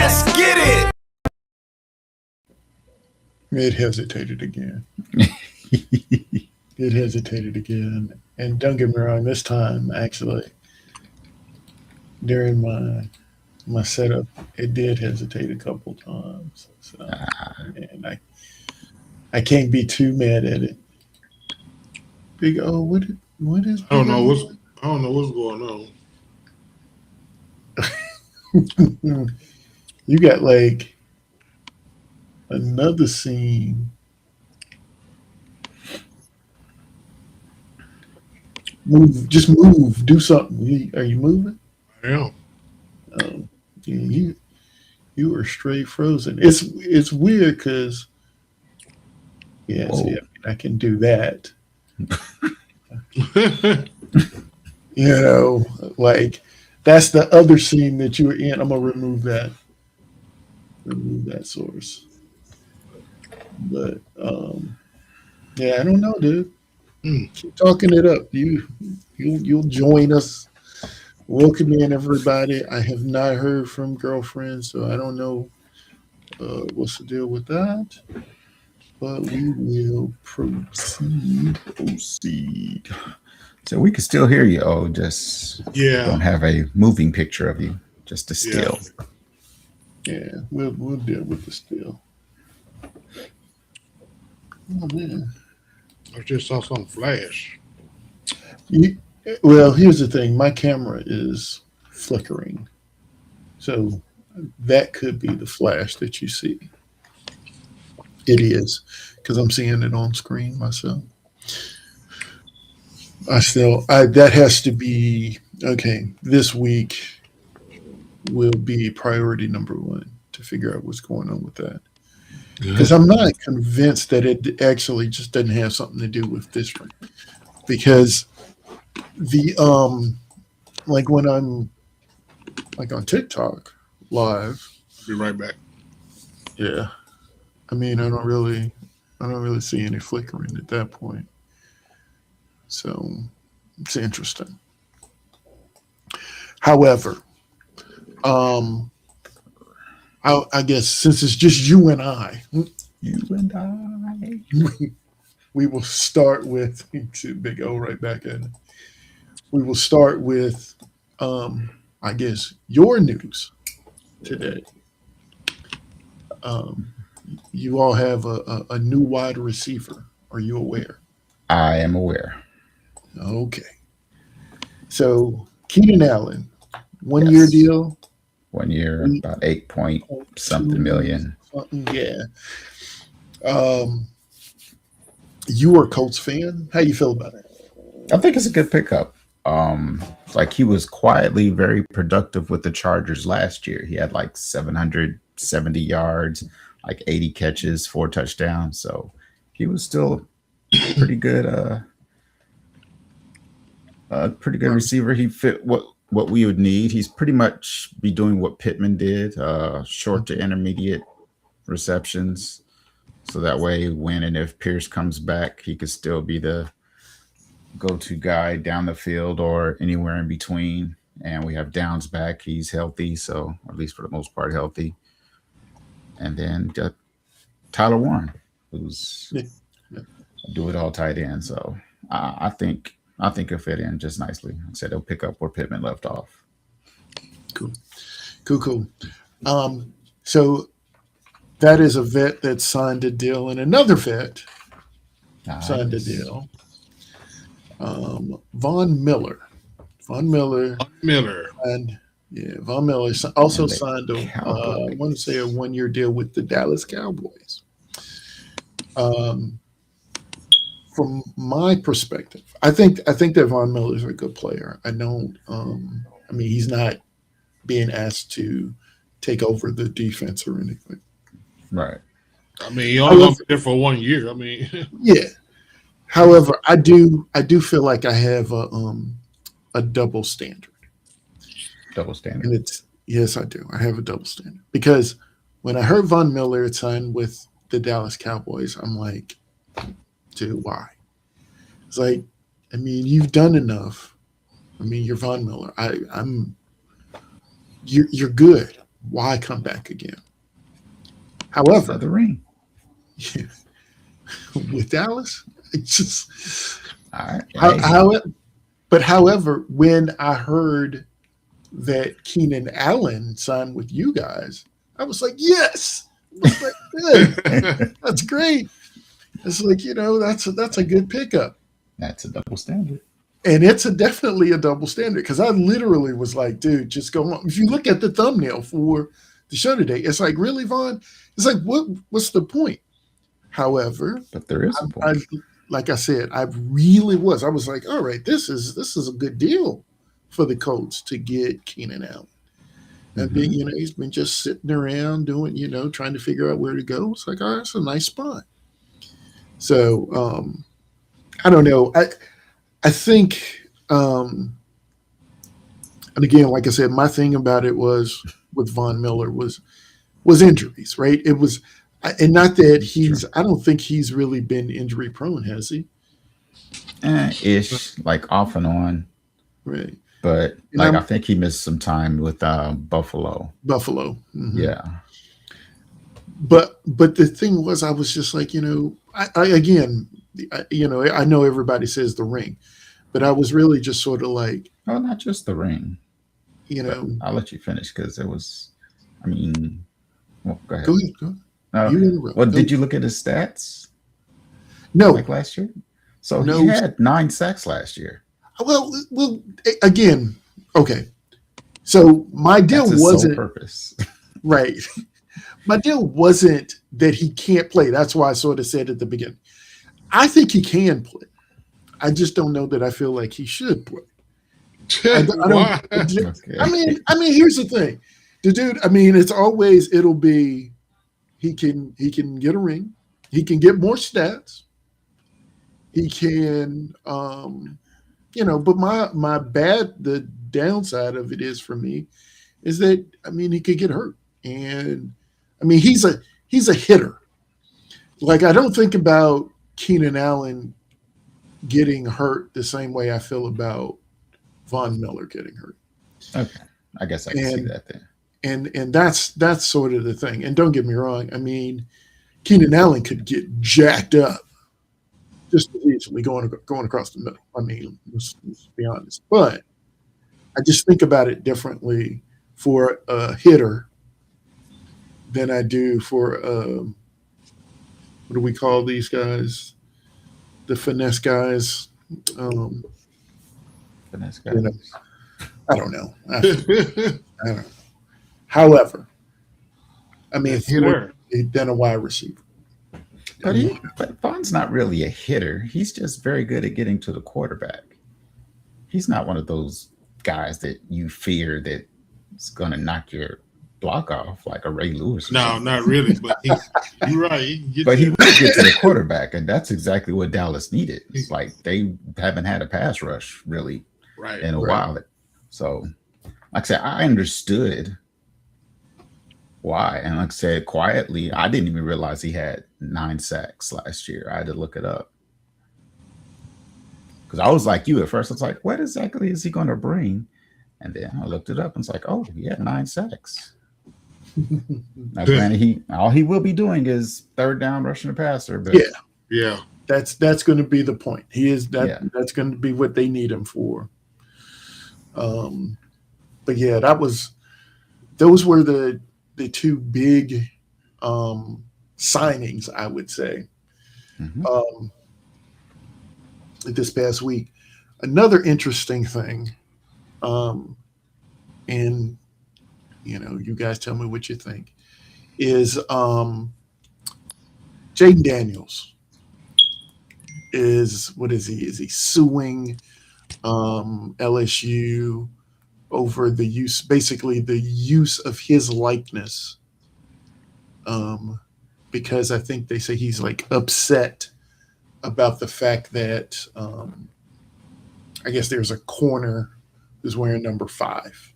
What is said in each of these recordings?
Let's get it. It hesitated again. It hesitated again. And don't get me wrong, this time actually during my setup, it did hesitate a couple times. So and I can't be too mad at it. Big O, what is I don't Big know O? what's I don't know what's going on. You got like another scene. Move, just move, do something. Are you moving? I am. Um, yeah, you are straight frozen. It's weird because yeah, see, Whoa. I can do that. You know, like that's the other scene that you were in. I'm gonna remove that source. But yeah, I don't know, dude. Hmm. Keep talking it up. You'll join us. Welcome in, everybody. I have not heard from girlfriend, so I don't know what's the deal with that. But we will proceed. Proceed. So we can still hear you. Oh, just Yeah, don't have a moving picture of you. Just a yeah. still. Yeah, we'll deal with the still. Oh man. I just saw some flash. You, well, here's the thing. My camera is flickering, so that could be the flash that you see. It is because I'm seeing it on screen myself. That has to be okay. This week will be priority number one to figure out what's going on with that. Yeah. Because I'm not convinced that it actually just doesn't have something to do with this one. Because the like when I'm like on TikTok live, I'll be right back. yeah. I mean, I don't really see any flickering at that point. So it's interesting. However, um, I guess since it's just you and I, You and I. we will start with Big O right back in. We will start with, I guess, your news today. Um, you all have a new wide receiver. Are you aware? I am aware. Okay. So Keenan Allen, 1 year Yes. deal, 1 year, eight about 8 point point something two million. something. Yeah. Um, you are a Colts fan. How you feel about it? I think it's a good pickup. Like he was quietly very productive with the Chargers last year. He had like 770 yards, like 80 catches, 4 touchdowns. So he was still pretty good. A pretty good Right. receiver. He fit what we would need. He's pretty much be doing what Pittman did, short to intermediate receptions. So that way, when and if Pierce comes back, he could still be the go-to guy down the field or anywhere in between. And we have Downs back; he's healthy, so at least for the most part healthy. And then Tyler Warren, who's Yeah. Yeah. a do-it-all tight end. So I think it'll fit in just nicely. I said they'll pick up where Pittman left off. Cool. Cool. Cool. So that is a vet that signed a deal, and another vet signed a Nice. deal. Von Miller. Von Miller Miller. and yeah, Von Miller also And the signed I want to say a Cowboys. 1 year deal with the Dallas Cowboys. Um, from my perspective, I think that Von Miller is a good player. I don't. I mean, he's not being asked to take over the defense or anything. Right. I mean, he only gonna However, be there for 1 year. I mean, yeah. However, I do feel like I have a double standard, Double and standard. it's yes, I do. I have a double standard because when I heard Von Miller had signed with the Dallas Cowboys, I'm like, dude, why? It's like, I mean, you've done enough. I mean, you're Von Miller. I'm you're good. why come back again? However, Another ring. with Dallas, it's just All right. how, Hey, how but however, when I heard that Keenan Allen signed with you guys, I was like, yes. I was like, good. That's great. It's like, that's a good pickup. that's a double standard. And it's definitely a double standard because I literally was like, dude, just go on. If you look at the thumbnail for the show today, it's like, really, Vaughn? It's like, what's the point? However, But there is a I, point. like I said, I really was. I was like, all right, this is a good deal for the Colts to get Keenan Allen. And Mhm. being, he's been just sitting around doing, trying to figure out where to go. It's like, all right, it's a nice spot. So I don't know. I think, and again, like I said, my thing about it was with Von Miller was injuries, right? It was, and not that I don't think he's really been injury prone, has he? Ish, like off and on. Right. But And like I think he missed some time with Buffalo. Buffalo. Mm-hmm. Yeah. But the thing was, I was just like, I know everybody says the ring, but I was really just sort of like, Oh, not just the ring. But I'll let you finish because it was. I mean, well, go ahead. Go ahead. Go. Well, did you look at his stats? No. Like last year? So No. he had 9 sacks last year. Well, again, okay. So my deal That's his wasn't sole purpose. right. My deal wasn't that he can't play. That's why I sort of said at the beginning. I think he can play. I just don't know that I feel like he should play. I don't. Okay. I mean, here's the thing. The dude. I mean, it'll be. He can get a ring. He can get more stats. He can, but the downside of it is for me is that, I mean, he could get hurt. And I mean, he's a hitter. Like, I don't think about Keenan Allen getting hurt the same way I feel about Von Miller getting hurt. Okay. I guess I can see that then. And that's sort of the thing. And don't get me wrong. I mean, Keenan Allen could get jacked up just as easily going across the middle. I mean, let's be honest. But I just think about it differently for a hitter than I do for what do we call these guys? The finesse guys. Finesse guys. I don't know. I don't know. However, I mean, than a wide receiver. But Vaughn's not really a hitter. He's just very good at getting to the quarterback. He's not one of those guys that you fear that is going to knock your block off like a Ray Lewis. No, not really. But you're right. He will get to the quarterback, and that's exactly what Dallas needed. It's like they haven't had a pass rush really in a while. So, like I said, I understood why. And like I said, quietly, I didn't even realize he had 9 sacks last year. I had to look it up. Because I was like you at first. I was like, what exactly is he going to bring? And then I looked it up and it's like, oh, he had 9 sacks. Now, granted, all he will be doing is third down rushing the passer. But yeah. That's going to be the point. He is that. Yeah. That's going to be what they need him for. But yeah, those were the 2 big signings, I would say, this past week. Another interesting thing, and you guys tell me what you think, is Jaden Daniels is he suing LSU over the use of his likeness, because I think they say he's like upset about the fact that I guess there's a corner who's wearing number 5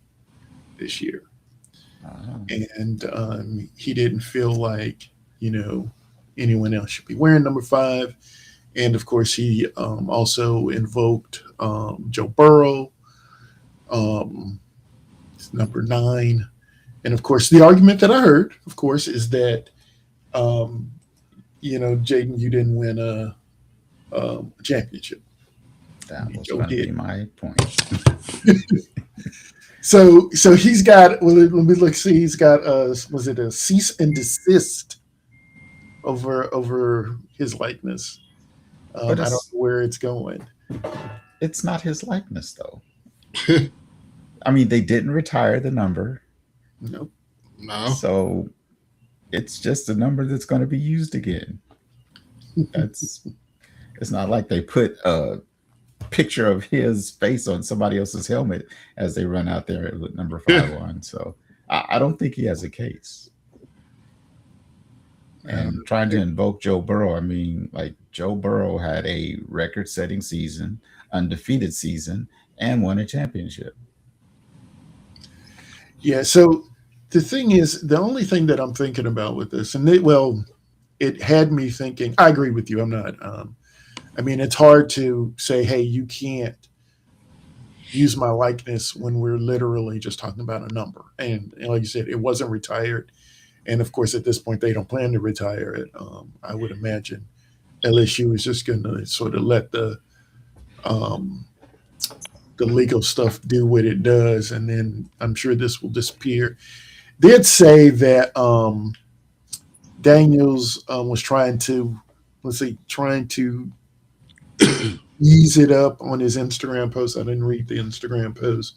this year, and he didn't feel like anyone else should be wearing number 5, and of course he also invoked Joe Burrow. It's number 9, And of course, the argument that I heard, of course, is that, Jaden, you didn't win a championship. That was Joe going to be did. my point. So he's got. Well, let me look. See, he's got. Was it a cease and desist over his likeness? I But don't know where it's going. it's not his likeness, though. I mean, they didn't retire the number. Nope. No. So it's just a number that's going to be used again. It's not like they put a picture of his face on somebody else's helmet as they run out there with number 5 on. So I don't think he has a case. And trying to invoke Joe Burrow, I mean, like Joe Burrow had a record-setting season, undefeated season, and won a championship. Yeah. So the thing is, the only thing that I'm thinking about with this, and it had me thinking. I agree with you. I'm not. I mean, it's hard to say, hey, you can't use my likeness when we're literally just talking about a number. And like you said, it wasn't retired. And of course, at this point, they don't plan to retire it. I would imagine LSU is just going to sort of let the legal stuff do what it does, and then I'm sure this will disappear. Did say that Daniels was trying to ease it up on his Instagram post. I didn't read the Instagram post,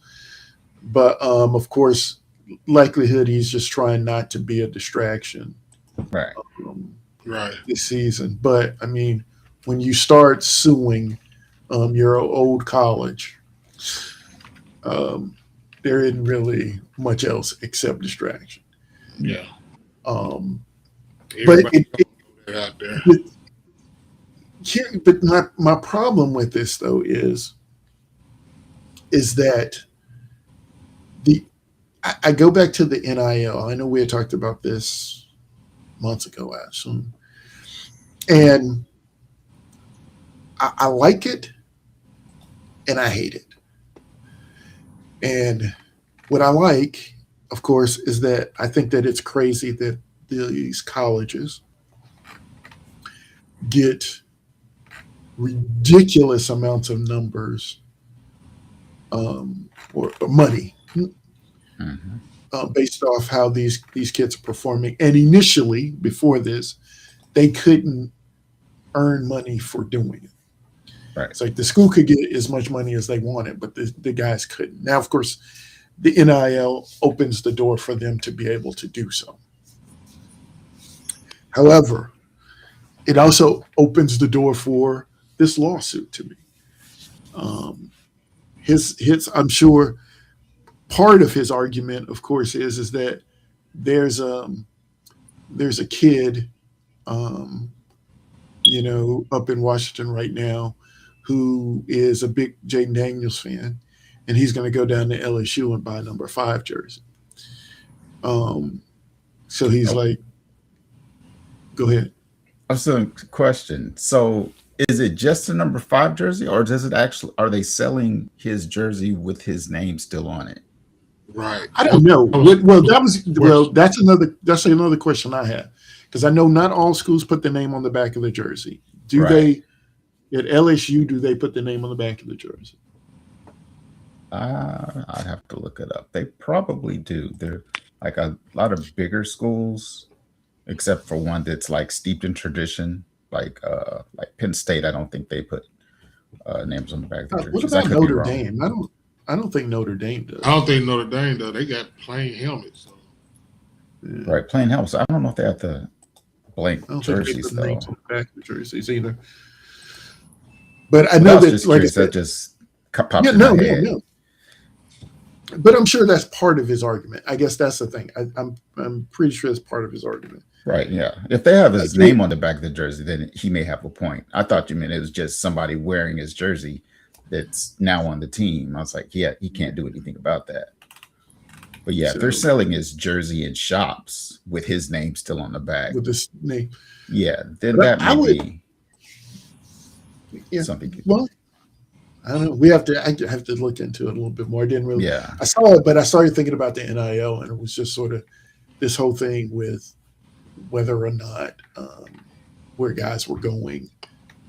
but of course, likelihood he's just trying not to be a distraction, Right. Right. This season. But I mean, when you start suing your old college, there isn't really much else except distraction. Yeah. But Everybody out there. But my problem with this though is that I go back to the NIL. I know we had talked about this months ago, actually, and I like it and I hate it. And what I like, of course, is that I think that it's crazy that these colleges get ridiculous amounts of numbers or money based off how these kids are performing. And initially, before this, they couldn't earn money for doing it. Right. It's like the school could get as much money as they wanted, but the guys couldn't. Now, of course, the NIL opens the door for them to be able to do so. However, it also opens the door for this lawsuit to me. I'm sure part of his argument, of course, is that there's a kid, up in Washington right now who is a big Jaden Daniels fan, and he's going to go down to LSU and buy a number 5 jersey. So he's like, go ahead. So, question. So, is it just a number 5 jersey, or does it actually? Are they selling his jersey with his name still on it? Right. I don't know. That's another question I have, because I know not all schools put the name on the back of the jersey. Do they? At LSU, do they put the name on the back of the jersey? I'd have to look it up. They probably do. They're like a lot of bigger schools, except for one that's like steeped in tradition, like Penn State. I don't think they put names on the back of the jerseys. What about Notre Dame? I don't think Notre Dame does. I don't think Notre Dame does. They got plain helmets. So. Yeah. Right, plain helmets. I don't know if they have the blank I don't jerseys think they put though. names on the back of the jerseys either. But I know that, like I said, that just popped in my head. No. But I'm sure that's part of his argument. I guess that's the thing. I'm pretty sure it's part of his argument. Right, yeah. If they have his name on the back of the jersey, then he may have a point. I thought you meant it was just somebody wearing his jersey that's now on the team. I was like, yeah, he can't do anything about that. But yeah, if they're selling his jersey in shops with his name still on the back. With his name. Yeah, then that may be something. Well, I don't know. We have to. I have to look into it a little bit more. I didn't really. Yeah. I saw it, but I started thinking about the NIL, and it was just sort of this whole thing with whether or not where guys were going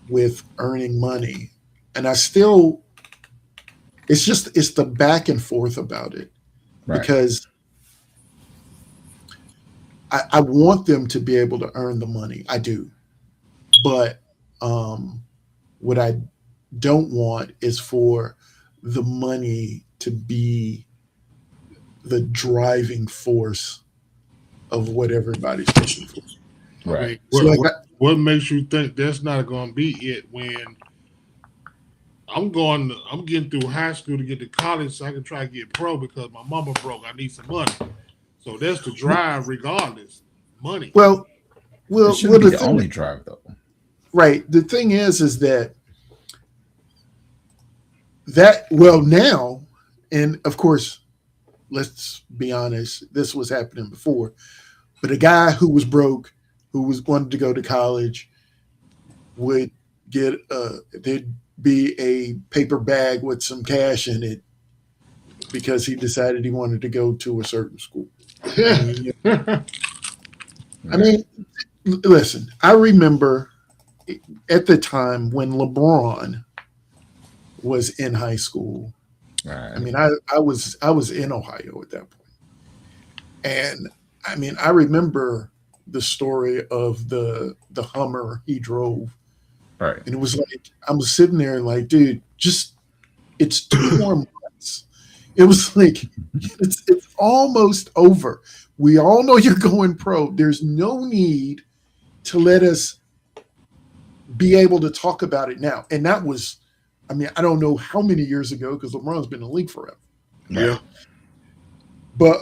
with earning money, and I still. It's the back and forth about it Right. because I want them to be able to earn the money. I do, but what I don't want is for the money to be the driving force of what everybody's pushing for. I Right. mean, So what makes you think that's not going to be it when I'm getting through high school to get to college so I can try to get pro because my mama broke. I need some money. So that's the drive regardless. Money. well, It shouldn't be the only drive, though. right. The thing is that now, and of course, let's be honest, this was happening before. But a guy who was broke, who was wanted to go to college, would get there'd be a paper bag with some cash in it because he decided he wanted to go to a certain school. I mean, listen, I remember at the time when LeBron was in high school. Right. I mean, I was in Ohio at that point, and I mean, I remember the story of the Hummer he drove, Right. and it was like I was sitting there and like, dude, just it's 2 more months. It was like it's almost over. We all know you're going pro. There's no need to let us be able to talk about it now. And that was, I mean, I don't know how many years ago because LeBron's been in the league forever. Yeah. But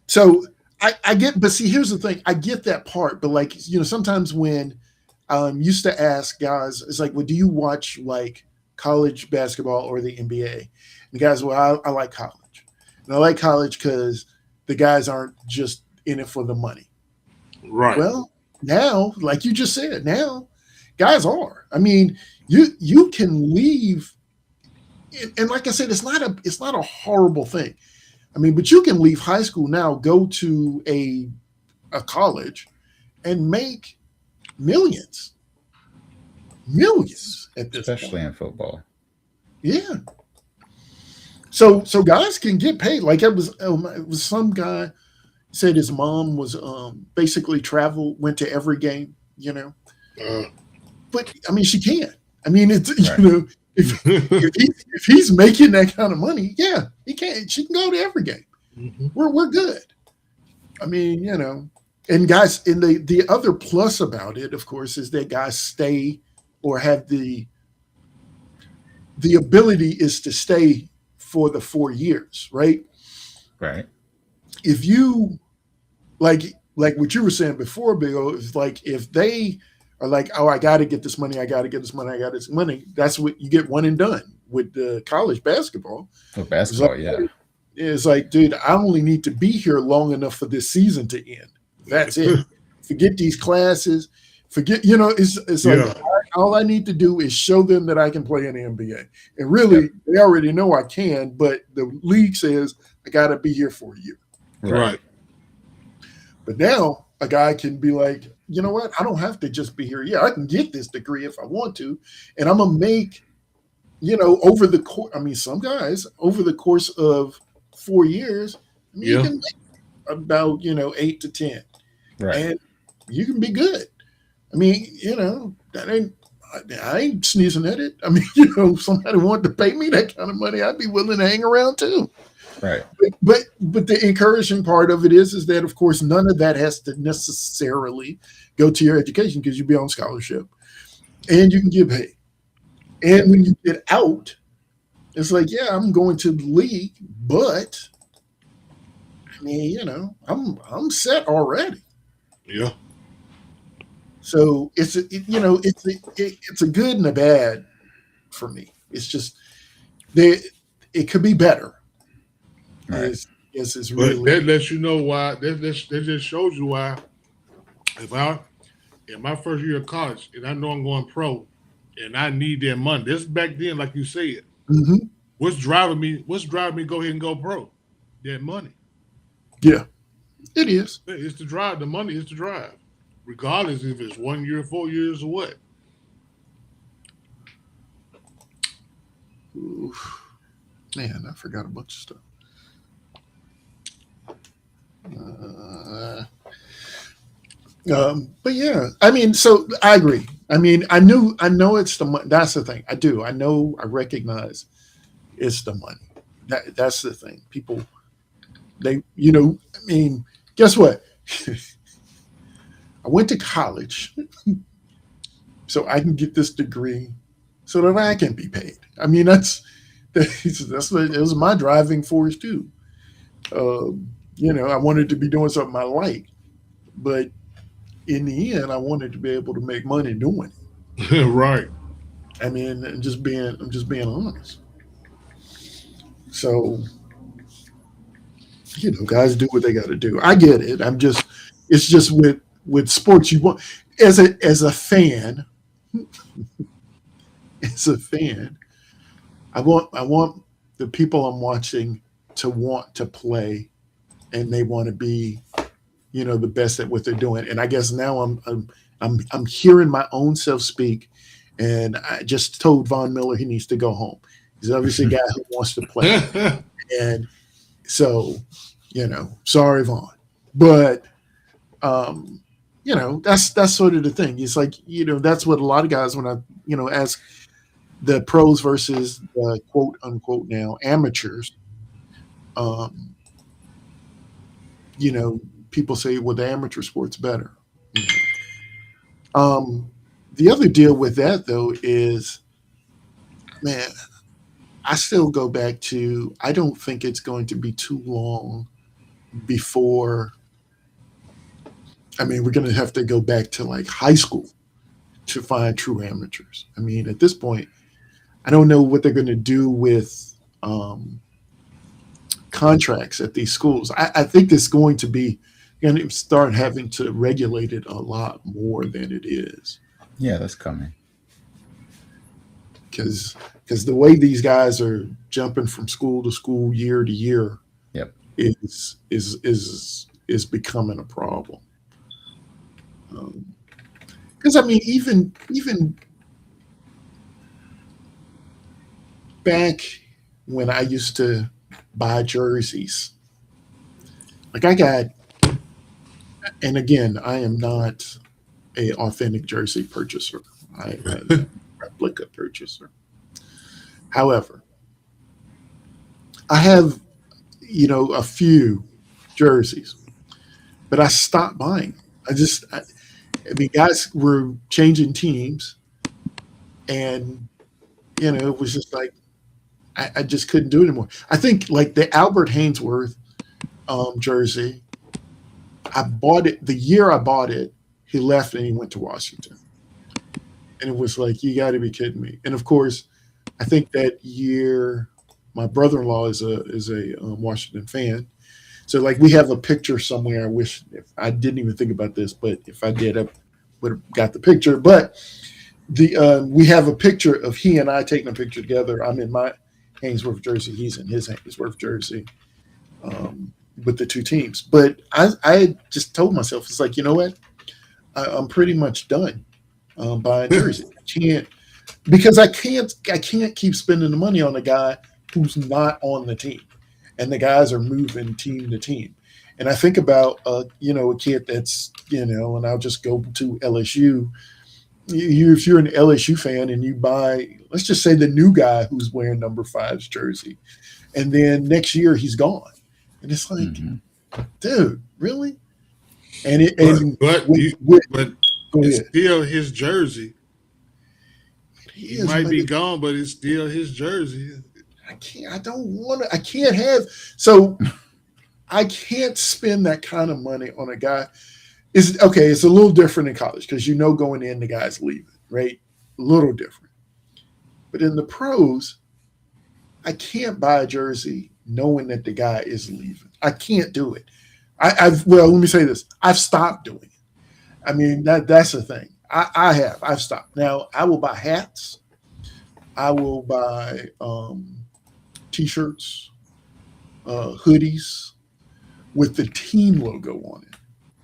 so I get, but see, here's the thing. I get that part, but like, sometimes when used to ask guys, it's like, well, do you watch like college basketball or the NBA? And the guys, well, I like college. And I like college because the guys aren't just in it for the money. Right. Well, now, like you just said, now guys are. I mean, you can leave, and like I said, it's not a horrible thing. I mean, but you can leave high school now, go to a college, and make millions at this Especially point. in football. Yeah. So guys can get paid. Like it was some guy said his mom was basically went to every game, But I mean, she can. I mean, it's Right. if he's making that kind of money, yeah, he can. She can go to every game. Mhm. We're good. I mean, and guys, and the other plus about it, of course, is that guys stay or have the ability is to stay for the 4 years, right? Right. If you like what you were saying before, Big O, is like if they are like, oh, I got to get this money, I got to get this money, I got this money. That's what you get, one and done with the college basketball. With basketball, like, yeah. It's like, dude, I only need to be here long enough for this season to end. That's it. Forget these classes. Forget, it's like all I need to do is show them that I can play in the NBA. And really, they already know I can, but the league says I got to be here for a year. Right. But now a guy can be like, you know what? I don't have to just be here. Yeah, I can get this degree if I want to. And I'm going to make, over the course, I mean, some guys over the course of 4 years, I mean, you can make about, 8 to 10. Right. And you can be good. I mean, I ain't sneezing at it. I mean, if somebody wanted to pay me that kind of money, I'd be willing to hang around too. Right. But the encouraging part of it is that, of course, none of that has to necessarily go to your education because you'll be on scholarship and you can get paid. And when you get out, it's like, yeah, I'm going to the league, but I mean, I'm set already. Yeah. So it's a good and a bad for me. It's just it could be better. Right. Is But really that lets you know why. That just shows you why. If I in my first year of college and I know I'm going pro, and I need that money. This back then, like you said, Mm-hmm. what's driving me? What's driving me? Go ahead and go pro. That money. Yeah, it is. It's the drive. The money is the drive, regardless if it's 1 year, 4 years, or what. Oof. Man, I forgot a bunch of stuff. Uh, but yeah, I mean, so I agree. I mean, I know it's the money. That's the thing. I do. I know. I recognize it's the money. That's the thing. People, I mean, guess what? I went to college so I can get this degree so that I can be paid. I mean, that's what it was my driving force too. I wanted to be doing something I like, but in the end, I wanted to be able to make money doing it. Right. I mean, I'm just being honest. So, guys do what they got to do. I get it. It's just with sports, you want as a fan, as a fan, I want the people I'm watching to want to play, and they want to be, the best at what they're doing. And I guess now I'm hearing my own self speak, and I just told Von Miller he needs to go home. He's obviously a guy who wants to play, and so sorry, Vaughn, but that's sort of the thing. It's like that's what a lot of guys when I ask the pros versus the quote unquote now amateurs. Um, people say, well, the amateur sport's better. You the other deal with that though is, man, I still go back to I don't think it's going to be too long before. I mean, we're going to have to go back to like high school to find true amateurs. I mean, at this point, I don't know what they're going to do with contracts at these schools. I think it's going to start having to regulate it a lot more than it is. Yeah, that's coming. Because the way these guys are jumping from school to school, year to year, Yep. is becoming a problem. Because I mean, even back when I used to buy jerseys, like I got, and again, I am not a authentic jersey purchaser. I'm a replica purchaser. However, I have, a few jerseys, but I stopped buying. I mean, guys were changing teams, and it was just like I just couldn't do it anymore. I think like the Albert Hainsworth jersey, I bought it the year I bought it. He left and he went to Washington, and it was like, you got to be kidding me. And of course, I think that year my brother-in-law is a Washington fan. So like we have a picture somewhere. I wish if I didn't even think about this, but if I did, I would have got the picture. But we have a picture of he and I taking a picture together. I'm in my Hainsworth jersey. He's in his Hainsworth jersey with the two teams. But I just told myself, it's like, you know what? I'm pretty much done buying jerseys. I can't keep spending the money on a guy who's not on the team. And the guys are moving team to team. And I think about, a kid that's, and I'll just go to LSU. If you're an LSU fan and you buy, let's just say the new guy who's wearing number 5's jersey, and then next year he's gone. And it's like, dude, really? And it's still his jersey. He might be gone, but it's still his jersey. I can't spend that kind of money on a guy. It's a little different in college because going in the guy's leaving, right? A little different. But in the pros, I can't buy a jersey knowing that the guy is leaving. I can't do it. Let me say this. I've stopped doing it. I mean, that's the thing. I've stopped. Now I will buy hats. I will buy t-shirts, hoodies with the team logo on it.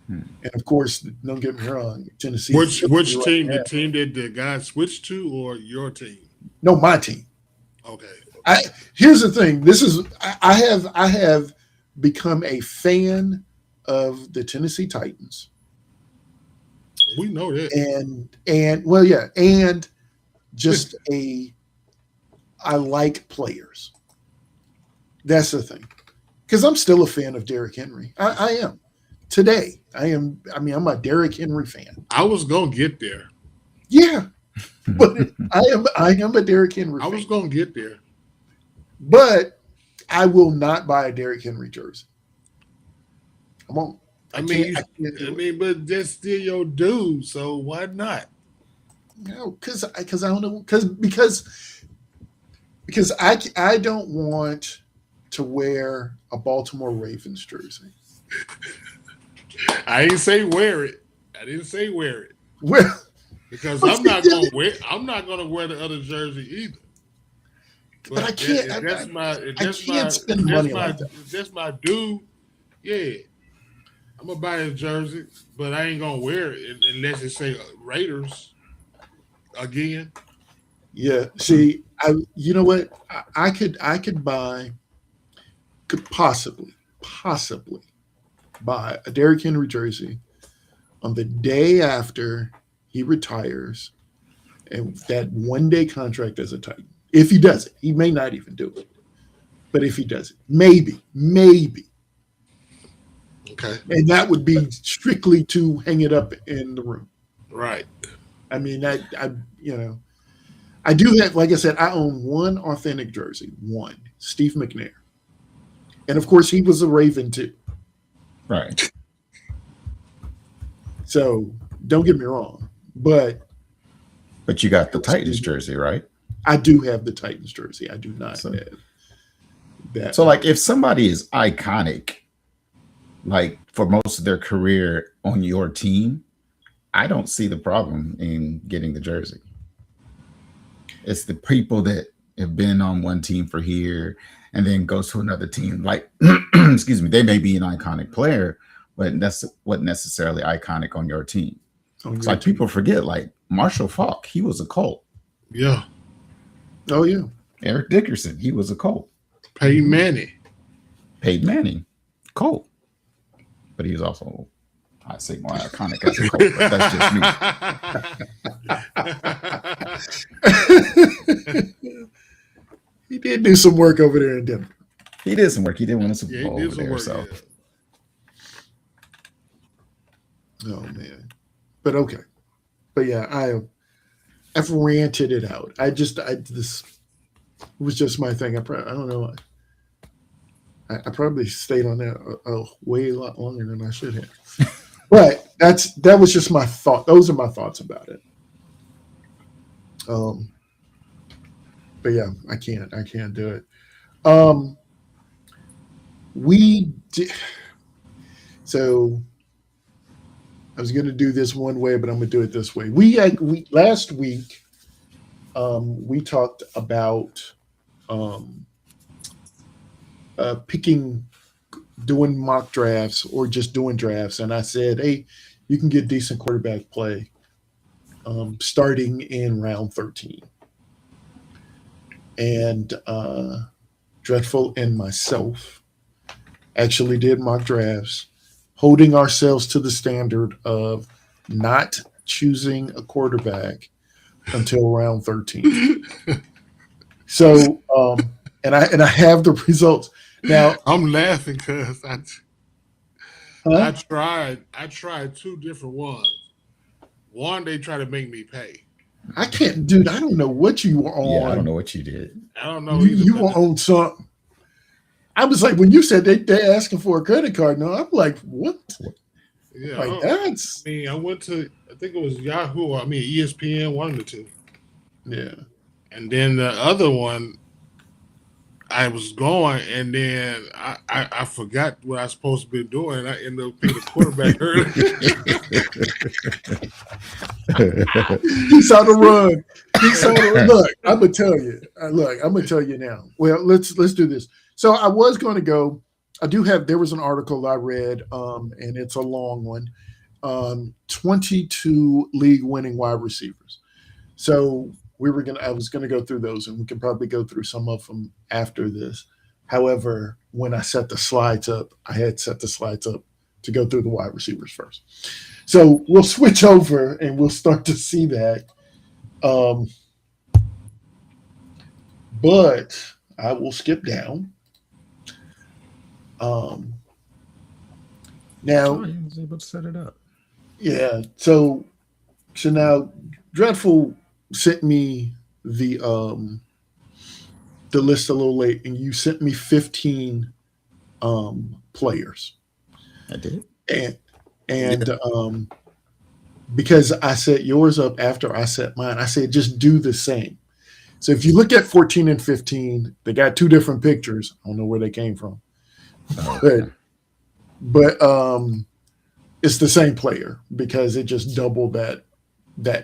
And of course, don't get me wrong, Tennessee. Which right team? now. The team that the guy switched to, or your team? No, my team. Okay. Here's the thing. I have become a fan of the Tennessee Titans. We know that. And well, yeah, and just I like players. That's the thing. Because I'm still a fan of Derrick Henry. I am. Today, I am. I mean, I'm a Derrick Henry fan. I was gonna get there. Yeah, but I am a Derrick Henry fan. I was gonna get there. But I will not buy a Derrick Henry jersey. I won't. I mean, but that's still your dude. So why not? No, because I don't know. Because I don't want to wear a Baltimore Ravens jersey. I didn't say wear it. I didn't say wear it. Well, because I'm not gonna wear the other jersey either. But I can't. I can't spend money like that. If that's my dude, yeah, I'm gonna buy his jersey, but I ain't gonna wear it unless it say Raiders again. Yeah. See, you know what? I could possibly buy a Derrick Henry jersey on the day after he retires, and that 1-day contract as a Titan. If he does it, he may not even do it. But if he does it, maybe. Okay. And that would be strictly to hang it up in the room. Right. I mean, I do have, like I said, I own one authentic jersey, Steve McNair. And of course, he was a Raven too. Right. So don't get me wrong, but you got the Titans jersey, right? I do have the Titans jersey. I do not have that. So, like, if somebody is iconic, like for most of their career on your team, I don't see the problem in getting the jersey. It's the people that have been on one team for here and then goes to another team. Like, excuse me, they may be an iconic player, but that's what necessarily iconic on your team. It's like people forget, like Marshall Faulk, he was a Colt. Yeah. Oh yeah. Eric Dickerson, he was a Colt. Peyton Manning, Colt. But he was also, I'd say, more iconic as a Colt. But that's just me. He did do some work over there in Denver. He did some work. He did win a Super Bowl over there. Work, so. Yeah. Oh man. But okay. But yeah, I've ranted it out. This was just my thing. I don't know. I probably stayed on that a way lot longer than I should have. But that was just my thought. Those are my thoughts about it. But yeah, I can't do it. So I was going to do this one way, but I'm going to do it this way. We last week we talked about doing mock drafts or just doing drafts, and I said, hey, you can get decent quarterback play starting in round 13. And Dreadful and myself actually did mock drafts, holding ourselves to the standard of not choosing a quarterback until round 13. So, and I have the results now. I'm laughing because I tried two different ones. One, they try to make me pay. I can't, dude. I don't know what you were on. Yeah, I don't know what you did. I don't know. You were on something. I was like, when you said they're asking for a credit card, no, I'm like, what? Yeah, like that's. I mean, I went to, I think it was Yahoo. Or, ESPN, one of the two. Yeah. And then the other one, I was going, and then I forgot what I was supposed to be doing. And I ended up picking the quarterback early. He saw the run. He saw the look. I'm gonna tell you. Look, I'm gonna tell you now. Well, let's do this. So I was going to go. I do have. There was an article I read, and it's a long one. 22 league winning wide receivers. So I was gonna go through those, and we can probably go through some of them after this. However, when I set the slides up, I had set the slides up to go through the wide receivers first. So we'll switch over and we'll start to see that. But I will skip down. Now, I was able to set it up. yeah. So now, Dreadful sent me the list a little late, and you sent me 15 players, I did. and because I set yours up after I set mine, I said just do the same. So if you look at 14 and 15, they got two different pictures. I don't know where they came from, Okay. but it's the same player because it just doubled that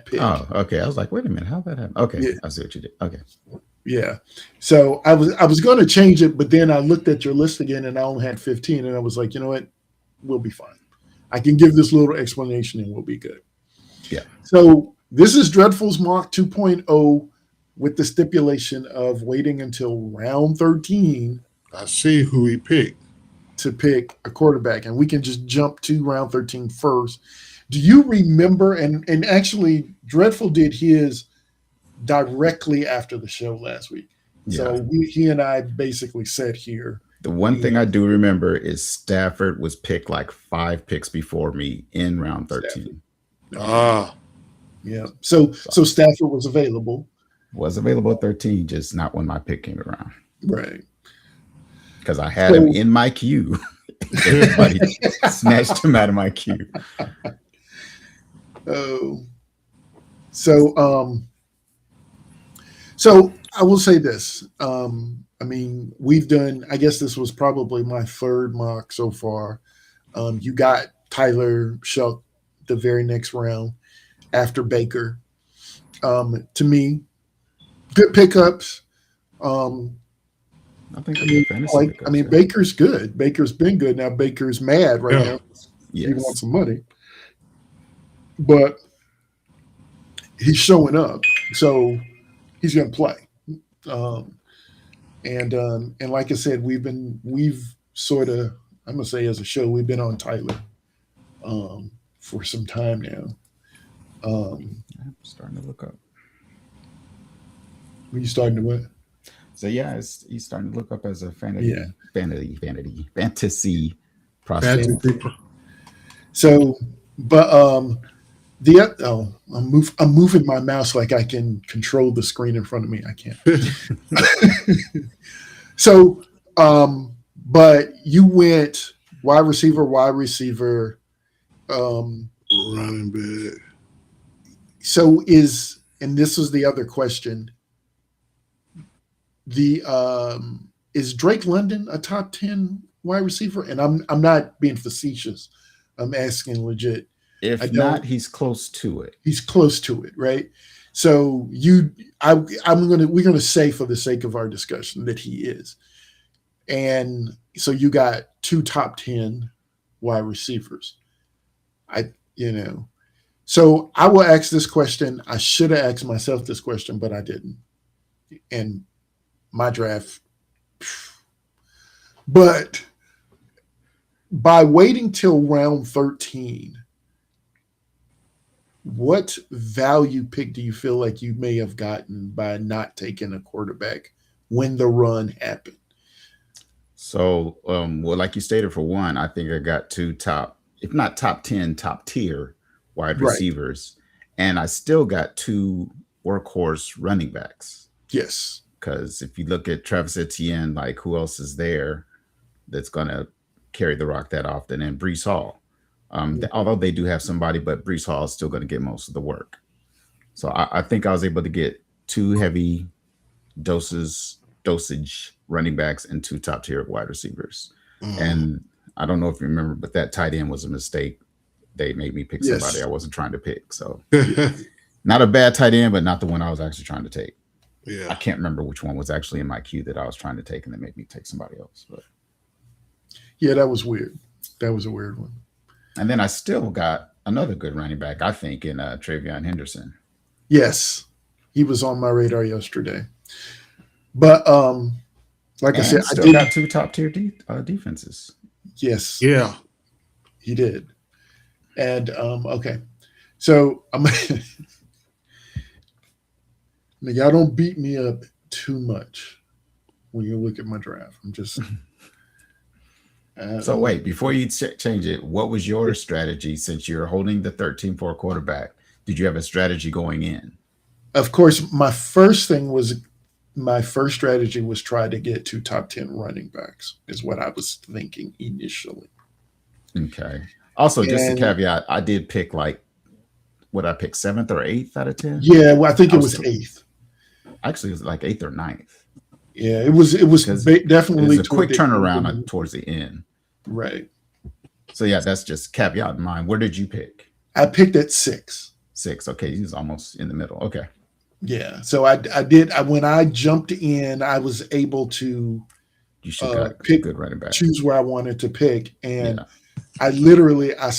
pick. Oh, okay. I was like, wait a minute, how'd that happen? Okay, Yeah. I see what you did. Okay. Yeah. So I was going to change it, but then I looked at your list again and I only had 15, and I was like, you know what? We'll be fine. I can give this little explanation and we'll be good. Yeah. So this is Dreadful's Mock 2.0 with the stipulation of waiting until round 13 I see who he picked. to pick a quarterback, and we can just jump to round 13 first. Do you remember? And actually, Dreadful did his directly after the show last week. So he and I basically sat here. The one thing I do remember is Stafford was picked like 5 picks before me in round 13. Ah, Yeah. So Stafford was available. Was available at 13, just not when my pick came around. Right. Because I had him in my queue. Everybody snatched him out of my queue. Oh. So I will say this. I mean, we've done, I guess this was probably my third mock so far. You got Tyler Shuck the very next round after Baker. To me, good pickups. I think pickups, yeah. Baker's good. Baker's been good. Now Baker's mad right now. Yes. He wants some money, but he's showing up, so he's going to play. And like I said, we've sort of, I'm going to say as a show, we've been on Tyler for some time now. I'm starting to look up. When you starting to what? So yeah, he's starting to look up as a fantasy prospect. So, but I'm moving my mouse like I can control the screen in front of me. I can't. So, but you went wide receiver, running back. So and this is the other question. Is Drake London a top 10 wide receiver? And I'm not being facetious. I'm asking legit. If not, he's close to it. He's close to it, right? So we're gonna say for the sake of our discussion that he is. And so you got 2 top 10 wide receivers. So I will ask this question. I should have asked myself this question, but I didn't. And my draft. But by waiting till round 13, what value pick do you feel like you may have gotten by not taking a quarterback when the run happened? So, well, like you stated, for one, I think I got 2 top, if not top 10, top tier wide receivers. And I still got 2 workhorse running backs. Yes. Because if you look at Travis Etienne, like who else is there that's going to carry the rock that often? And Breece Hall. Although they do have somebody, but Breece Hall is still going to get most of the work. So I think I was able to get 2 heavy doses dosage running backs and 2 top tier wide receivers. Mm. And I don't know if you remember, but that tight end was a mistake. They made me pick somebody Yes. I wasn't trying to pick. So yeah. not a bad tight end, but not the one I was actually trying to take. I Yeah. can't remember which one was actually in my queue that I was trying to take, and they made me take somebody else. But Yeah, that was weird. That was a weird one. and then I still got another good running back, I think, in Travion Henderson. Yes, he was on my radar yesterday. But like I said, And I still did. got 2 top tier defenses. Yes, Yeah. he did. And okay, so I'm. Now, y'all don't beat me up too much when you look at my draft. I'm just. So wait, before you change it, what was your strategy since you're holding the 13-4 quarterback? Did you have a strategy going in? Of course, my first strategy was try to get 2 top 10 running backs, is what I was thinking initially. Okay. Also, just a And caveat, I did pick what I picked 7th or 8th out of 10. yeah, well, I think I it was was 8th. Actually, it was like 8th or 9th. Yeah, it was Because definitely it was a quick toward the end. turnaround towards the end. Right. So yeah, that's just caveat in mind. Where did you pick? I picked at 6. 6. Okay, he's almost in the middle. Okay. Yeah. So I did. When I jumped in, I was able to You should got pick, good running back. choose where I wanted to pick, and Yeah. I literally I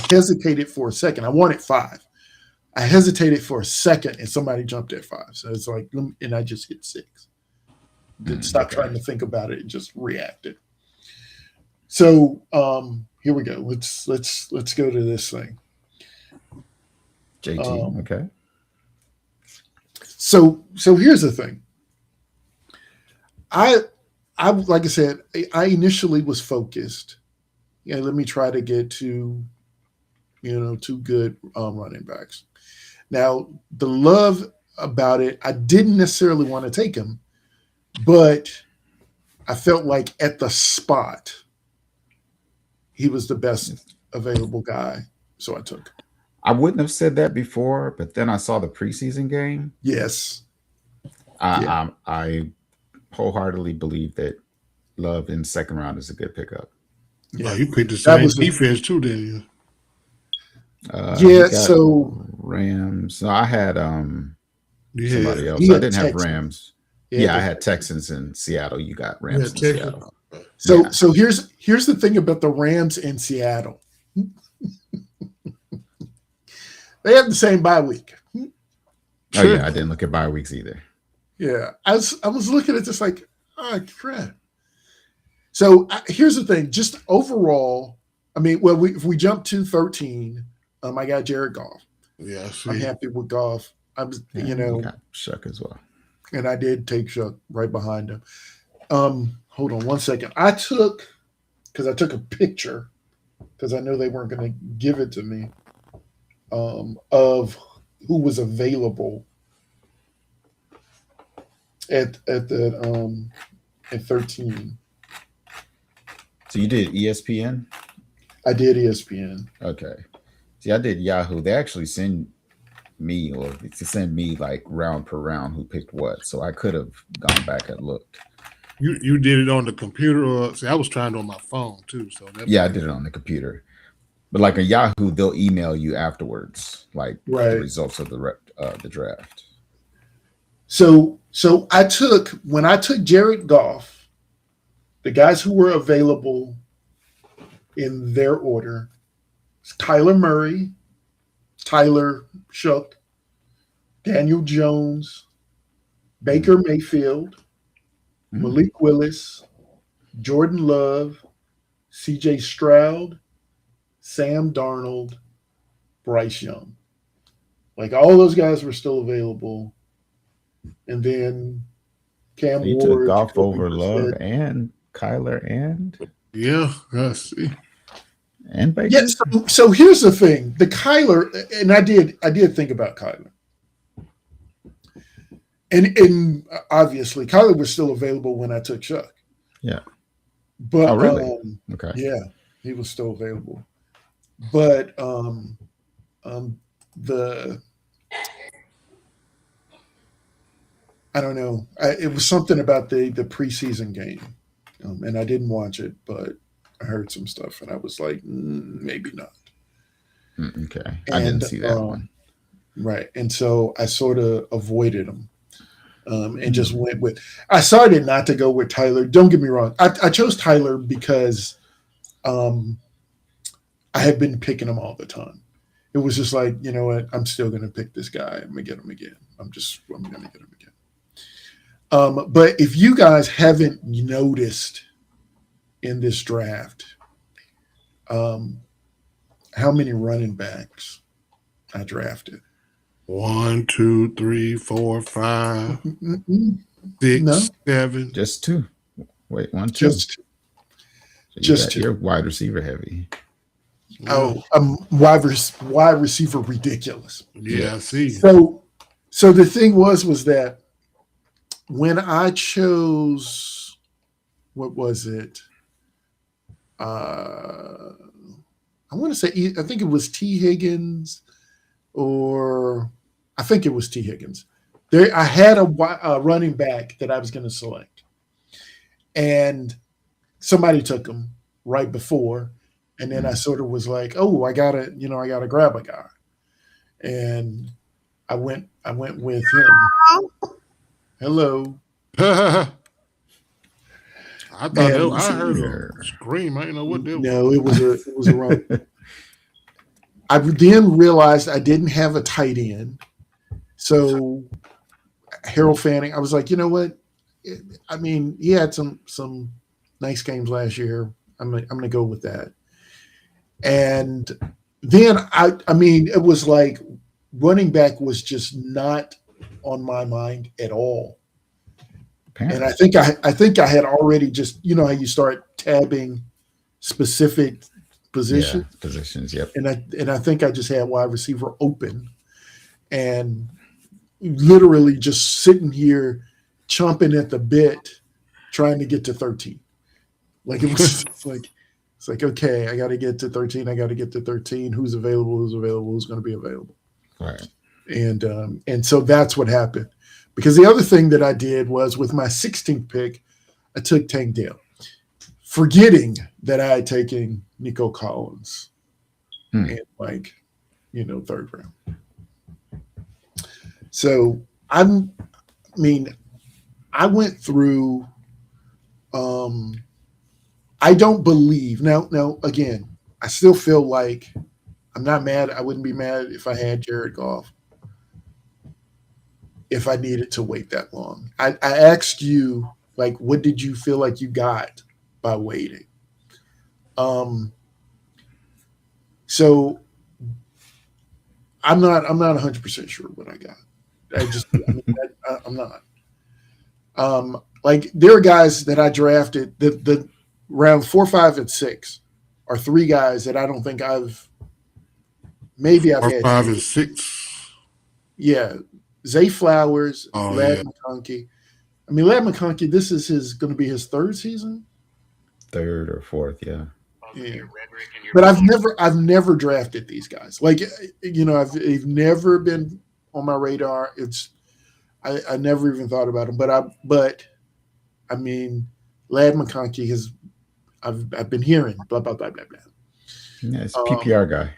hesitated for a second. I wanted 5. I hesitated for a second, and somebody jumped at 5. So it's like, and I just hit 6. Stop trying to think about it and just reacted. So here we go. Let's go to this thing. JT. Okay. So here's the thing. I like I said, I initially was focused. Yeah, let me try to get to 2 good running backs. Now the love about it, I didn't necessarily want to take him, but I felt like at the spot he was the best available guy, so I took him. I wouldn't have said that before, but then I saw the preseason game. Yes. I wholeheartedly believe that Love in the second round is a good pickup. Yeah. You picked the same defense too, didn't you? Yeah. So Rams. No, I had somebody else. He I had didn't have Texans. Rams. Yeah, I had Texans in Seattle. You got Rams in Texans. Seattle. So Yeah. so here's the thing about the Rams in Seattle. They have the same bye week. Oh yeah, I didn't look at bye weeks either. Yeah, I was looking at this like, oh crap. So here's the thing. Just overall, I mean, well, if we jump to 13, I got Jared Goff. Yeah. I'm happy with Goff. I was, You got Shuck as well. and I did take Shuck right behind him. Hold on one second. I took a picture because I know they weren't going to give it to me of who was available at 13. So you did ESPN? I did ESPN. Okay. See, I did Yahoo. They actually send me like round per round who picked what. So I could have gone back and looked. You did it on the computer. See, I was trying it on my phone too. So yeah, I did it on the computer. But like a Yahoo, they'll email you afterwards, like the results of the draft. So when I took Jared Goff, the guys who were available in their order, Kyler Murray, Tyler Shuck, Daniel Jones, Baker Mayfield, Malik Willis, Jordan Love, CJ Stroud, Sam Darnold, Bryce Young. Like all those guys were still available. And then Cam You Ward. took Goff over Love and Kyler and I see. And Baker. Yes. So here's the thing: the Kyler, and I did think about Kyler, and obviously Kyler was still available when I took Chuck. Yeah. But oh, really? Okay. Yeah, he was still available. But I don't know. It was something about the preseason game, and I didn't watch it, but I heard some stuff, and I was like, maybe not. Okay, I didn't And see that one. right, and so I sort of avoided them, and just Hmm. went with. I decided not to go with Tyler. Don't get me wrong. I chose Tyler because um, I had been picking him all the time. It was just like, you know what? I'm still going to pick this guy. I'm going to get him again. I'm going to get him again. But if you guys haven't noticed in this draft, um, how many running backs I drafted? 1, 2, 3, 4, 5, No, 6, 7. Just two. Wait, one, two. just So just two. you're wide receiver heavy. Yeah, Oh, wide receiver ridiculous. yeah, I Yes. see. So the thing was that when I chose, what was it? I want to say, I think it was T. Higgins, or I think it was T. Higgins. I had a running back that I was going to select, and somebody took him right before, and then I sort of was like, oh, I gotta grab a guy, and I went with him. Hello, I thought that, and I heard a Here. scream. I didn't know what that was. no, it was a wrong. I then realized I didn't have a tight end, so Harold Fanning. I was like, you know what? I mean, he had some nice games last year. I'm gonna go with that. And then I mean, it was like running back was just not on my mind at all. And Apparently. I think I had already just, you know how you start tabbing specific Yeah, positions, positions. Yep. and I think I just had wide receiver open, and literally just sitting here chomping at the bit trying to get to 13. Like it was it's like, okay, I got to get to 13. I got to get to 13. Who's available? Who's available? Who's going to be available? Right. And so that's what happened. Because the other thing that I did was with my 16th pick, I took Tank Dell, forgetting that I had taken Nico Collins Hmm. in third round. So I mean, I went through. I don't believe now. Again, I still feel like I'm not mad. I wouldn't be mad if I had Jared Goff if I needed to wait that long. I asked you, like, what did you feel like you got by waiting? So I'm not 100% sure what I got. I'm not. Like there are guys that I drafted the round 4, 5, and 6 are three guys that I don't think I've Or had 5 taken. and 6. Yeah, Zay Flowers, Oh, Lad yeah. McConkey. I mean, Lad McConkey. This is going to be his third season. Third or fourth. Yeah. Yeah. But I've never drafted these guys. Like, I've never been on my radar. I never even thought about them. But I mean, Lad McConkey I've been hearing blah blah blah blah blah. Yeah, it's Um, PPR guy.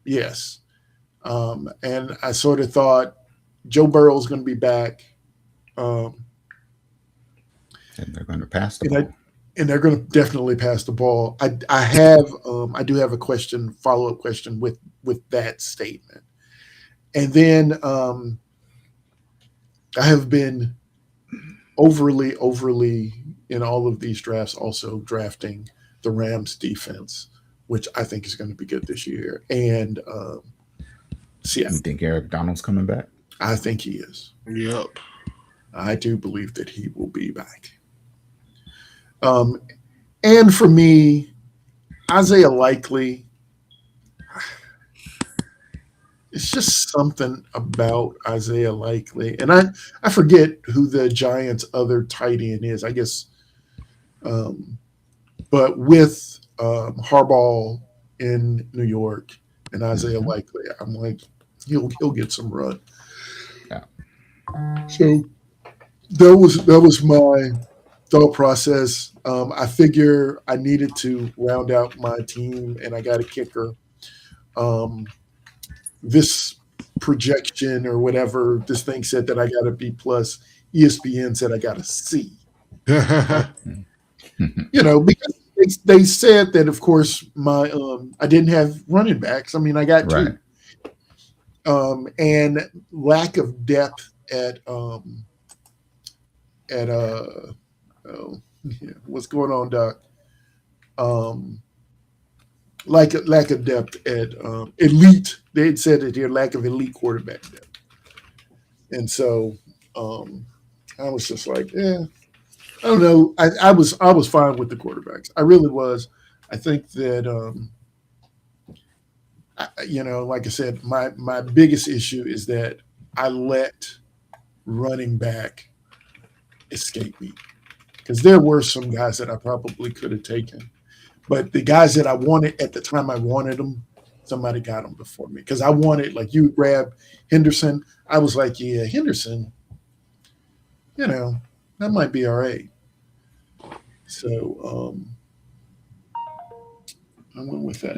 yes, and I sort of thought Joe Burrow's going to be back, um, And they're going to pass the and I ball. and they're going to definitely pass the ball. I do have a follow up question with that statement, and then I have been overly in all of these drafts also drafting the Rams defense, which I think is going to be good this year, and You Seattle. think Eric Donald's coming back? I think he is. Yep. I do believe that he will be back. Um, and for me, Isaiah Likely, it's just something about Isaiah Likely, and I forget who the Giants' other tight end is. I guess, but with Harbaugh in New York and Isaiah Mhm. Likely, I'm like, he'll get some run. Yeah. So That was my thought process. I figure I needed to round out my team, and I got a kicker. Um, this projection or whatever this thing said that I got a B plus. ESPN said I got a C. Uh, because they said that of course my I didn't have running backs. I mean I got Right. two. And lack of depth at oh, yeah, what's going on, Doc? Um, lack of depth at elite. They had said it here, lack of elite quarterback depth, and so um, I was just like, yeah, I don't know. I was fine with the quarterbacks. I really was. I think that like I said, my biggest issue is that I let running back escape me because there were some guys that I probably could have taken, but the guys that I wanted at the time I wanted them, somebody got them before me because I wanted like you grab Henderson. I was like, yeah, Henderson, that might be all right. So I went with that.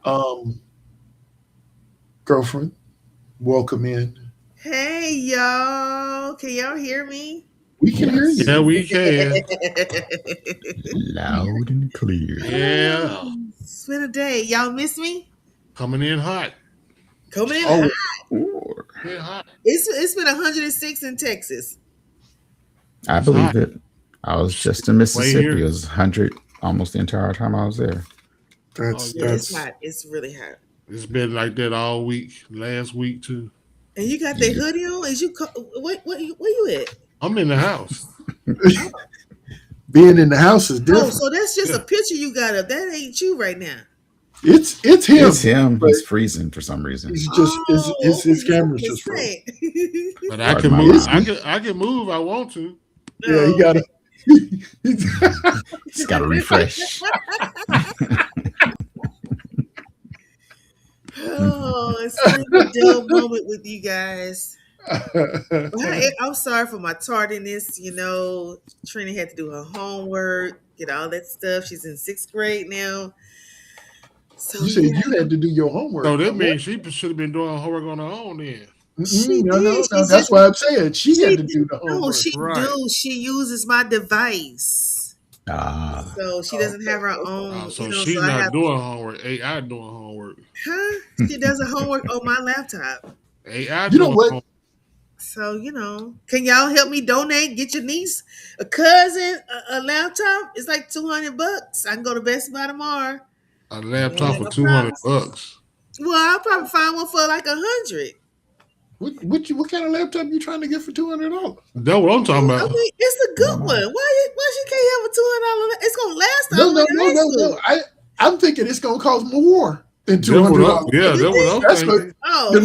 Um, Girlfriend, welcome in. Hey y'all, can y'all hear me? We can hear Yes. Yeah, you. we can. Loud and clear. Yeah. It's been a day. Y'all miss me? Coming in hot. Coming in Oh, hot. Or, Yeah, hot. It's been 106 in Texas. I It's believe hot. it. I was just in Way Mississippi. here. It was 100 almost the entire time I was there. that's Yeah, it's that's hot. It's really hot. It's been like that all week. Last week too. And you got that Yeah. hoodie on? Is you where you at? I'm in the house. being in the house is Oh, different. so that's just a Yeah. picture you got up. That ain't you right now. It's It's him, him. but He's freezing for some reason. he's just Oh, his okay. camera's just frozen. But I Pardon can my move. language. I can move. I want to. Yeah, he Oh, got okay. to. He's got to refresh. Oh, it's been a dull moment with you guys. I'm sorry for my tardiness. Trina had to do her homework, get all that stuff. She's in 6th grade now. So You said yeah, you had to do your So homework. that What? means she should have been doing homework on her own then. she No, did. no, no. That's why I'm saying she had to do the No, homework. she Right. do. She uses my device, Ah, so she Oh, doesn't have her okay. own. So So she's I not have. doing homework. AI doing homework. Huh? She does her homework on my laptop. AI You know doing what? homework. So can y'all help me donate? Get your niece, a cousin, a laptop. It's like $200. I can go to Best Buy tomorrow. A Ain't laptop got for no $200. problem. Well, I'll probably find one for like 100. What kind of laptop you trying to get for $200? That's what I'm talking I about. mean, it's a oh good my. one. Why she can't have a $200? It's gonna last No, all the way no, to no, high no, no. school. I'm thinking it's gonna cost more than two That's what hundred I'm, dollars. yeah, You that's what think? I'm That's what thinking. Oh, the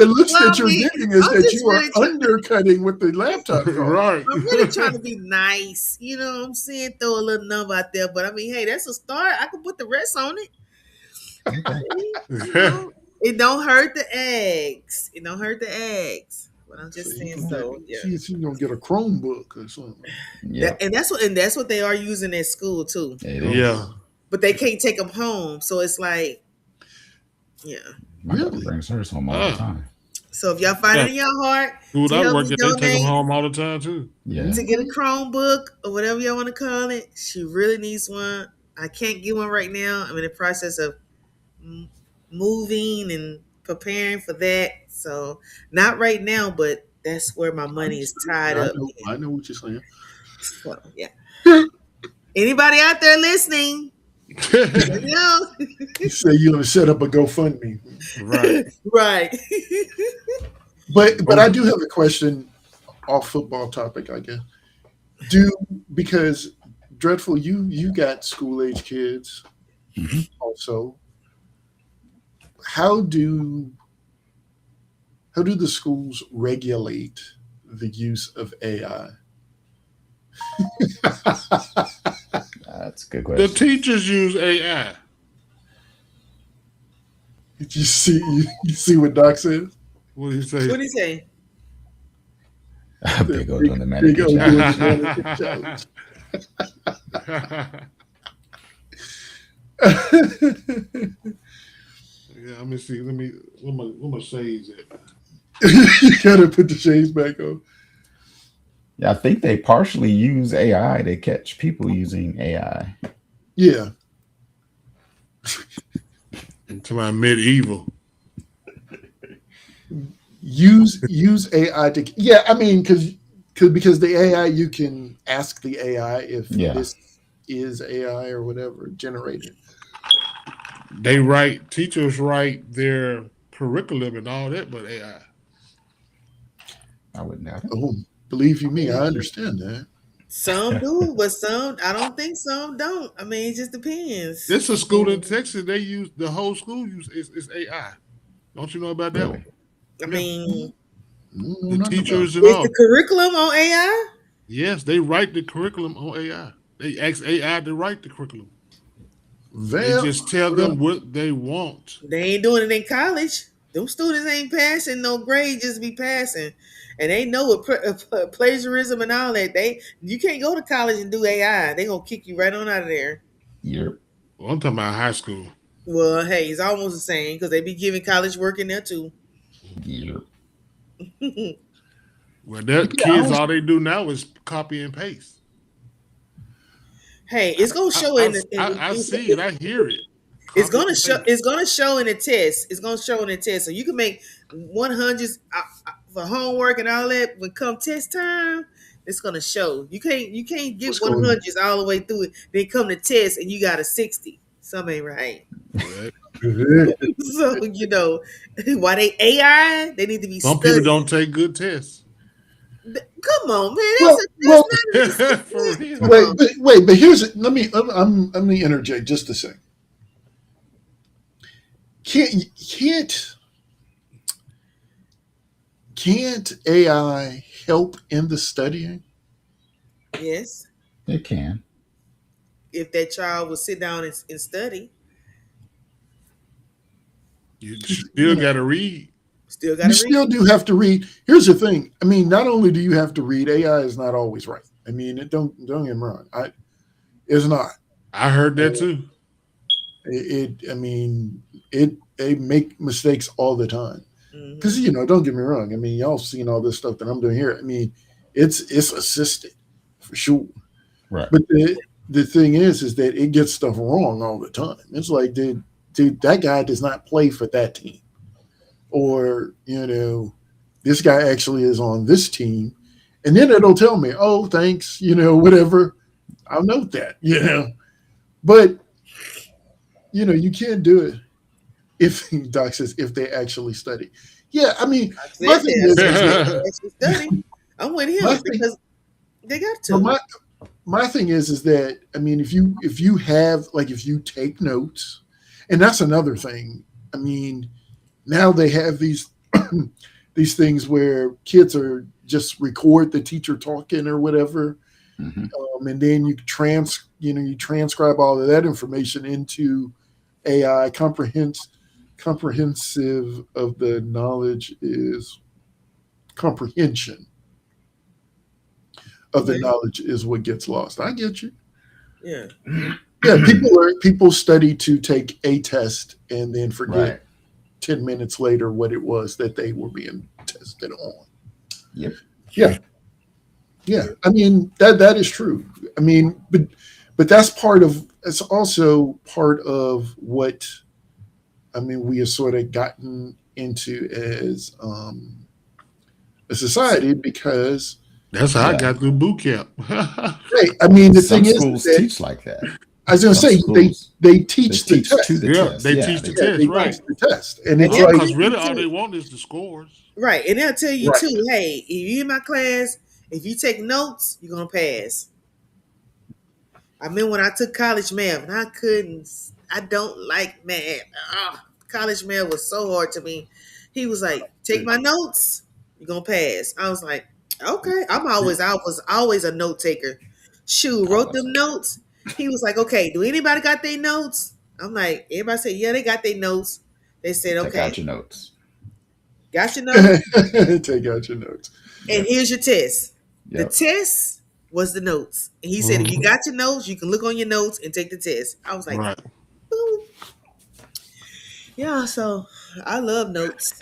looks well, that I you're mean, getting is I'm that just you are really, undercutting what the laptop costs. Right. I'm really trying to be nice. You know what I'm saying? Throw a little number out there, but I mean, hey, that's a start. I can put the rest on it. Okay. It don't hurt the eggs. It don't hurt the eggs. But I'm So just you saying. can get So yeah, see if you gonna get a Chromebook or something. Yep. and that's what they are using at school too. It Oh, is. Yeah. But they can't take them home, so it's like, yeah. My daughter really? brings hers home all the Ah. time. So if y'all find Yeah. it in your heart Dude, to I help work me at, they take them donate home all the time too. Yeah. to get a Chromebook or whatever y'all want to call it, she really needs one. I can't get one right now. I'm in the process of m- moving and preparing for that. So not right now, but that's where my money is Understood. tied up. I know what you're saying. So yeah. Anybody out there listening? Let me know. You say you're gonna set up a GoFundMe, Right. Right. but I do have a question off football topic, I guess. Because Dreadful, you got school age kids Mhm. also. How do the schools regulate the use of AI? That's a good The question. teachers use AI. Did you see what Doc says? What do you say? What do you say? Big O Big, doing the big mannequin O doing the challenge. mannequin challenge. Yeah, let me see. Let me shades it. You gotta put the shades back on. Yeah, I think they partially use AI. They catch people using AI. Yeah, To my medieval. use AI to. Yeah, I mean, because the AI, you can ask the AI if Yeah, this is AI or whatever generated. Teachers write their curriculum and all that, but AI. I wouldn't doubt it. Oh, believe you I me, I mean, understand that. some do, but some I don't think some don't. I mean, it just depends. This is a I school in mean, Texas. They use the whole school use is AI. Don't you know about that one? Really? I Yeah, mean, I don't know the nothing about teachers and is the all. curriculum on AI? Yes, they write the curriculum on AI. They ask AI to write the curriculum. They Well, just tell well, them what they want. They ain't doing it in college. Them students ain't passing no grade, just be passing, and they know what plagiarism and all that. You can't go to college and do AI. They gonna kick you right on out of there. Yep. Well, I'm talking about high school. Well, hey, it's almost the same because they be giving college work in there too. Yep. Well, that yeah, I kids was, all they do now is copy and paste. Hey, it's gonna I, show I, in, I see it. I hear it. it's Copy gonna and show. paste. It's gonna show in the test. It's gonna show in the test. So you can make 100s for homework and all that. When come test time, it's gonna show. You can't what's get one going hundreds all the way through it. Then come to test and you got a 60. Something ain't right. Well, on. So why they AI? They need to be some people studying. don't take good tests. Come on, man. Well, That's well, not. For real. Come on. but here's let me interject just a second. Can't can't AI help in the studying? Yes, It can. if that child will sit down and study, You 'Cause, still got to read. still got you to read. still do have to read. Here's the thing. I mean, not only do you have to read, AI is not always right. I mean, don't get me wrong. It's not. I heard that too. I mean, they make mistakes all the time. Because Hmm. don't get me wrong. I mean, y'all seen all this stuff that I'm doing here. I mean, it's assisted for sure. Right. But the thing is that it gets stuff wrong all the time. It's like, dude, that guy does not play for that team, or this guy actually is on this team, and then it'll tell me, oh, thanks, whatever. I'll note that. But you can't do it if Doc says if they actually study. Yeah, I mean, I my said thing that. I is, said is that they actually study. I'm with my him thing, because they got but to. my thing is that I mean, if you have like if you take notes, and that's another thing. I mean, now they have these these things where kids are just record the teacher talking or whatever, Hmm. and then you transcribe all of that information into AI. Comprehensive of the knowledge is comprehension of the Okay. knowledge is what gets lost. I get you. Yeah. Yeah, people study to take a test and then forget Right. 10 minutes later what it was that they were being tested on. Yep. Yeah, yeah. I mean that is true. I mean, but that's part of. It's also part of what I mean. We have sort of gotten into as a society because, That's how I Yeah. got through boot camp. right. I mean, the Some thing is schools that teach like that. I was going to Some say schools they they teach the teach to test. the Yeah, test. they Yeah. teach the They, Yeah, test, they right? teach the test, and And it's they'll like, tell Because you really all they too. want is the scores. Right. And they'll tell you right, too, hey, if you in my class, if you take notes, you're gonna pass. I remember when I took college math and I don't like math. College math was so hard to me. He was like, take my notes, you're gonna pass. I was like, okay. I was always a note taker. Shoot, I wrote them wasn't. notes. He was like, okay, do anybody got their notes? I'm like, everybody said, yeah, they got their notes. They said, Take out okay, your notes. got your notes? take out your notes. And Yep. here's your test. The Yep. test was the notes. And he said, if you Mhm. got your notes, you can look on your notes and take the test. I was like, Right. boom. Yeah, so I love notes.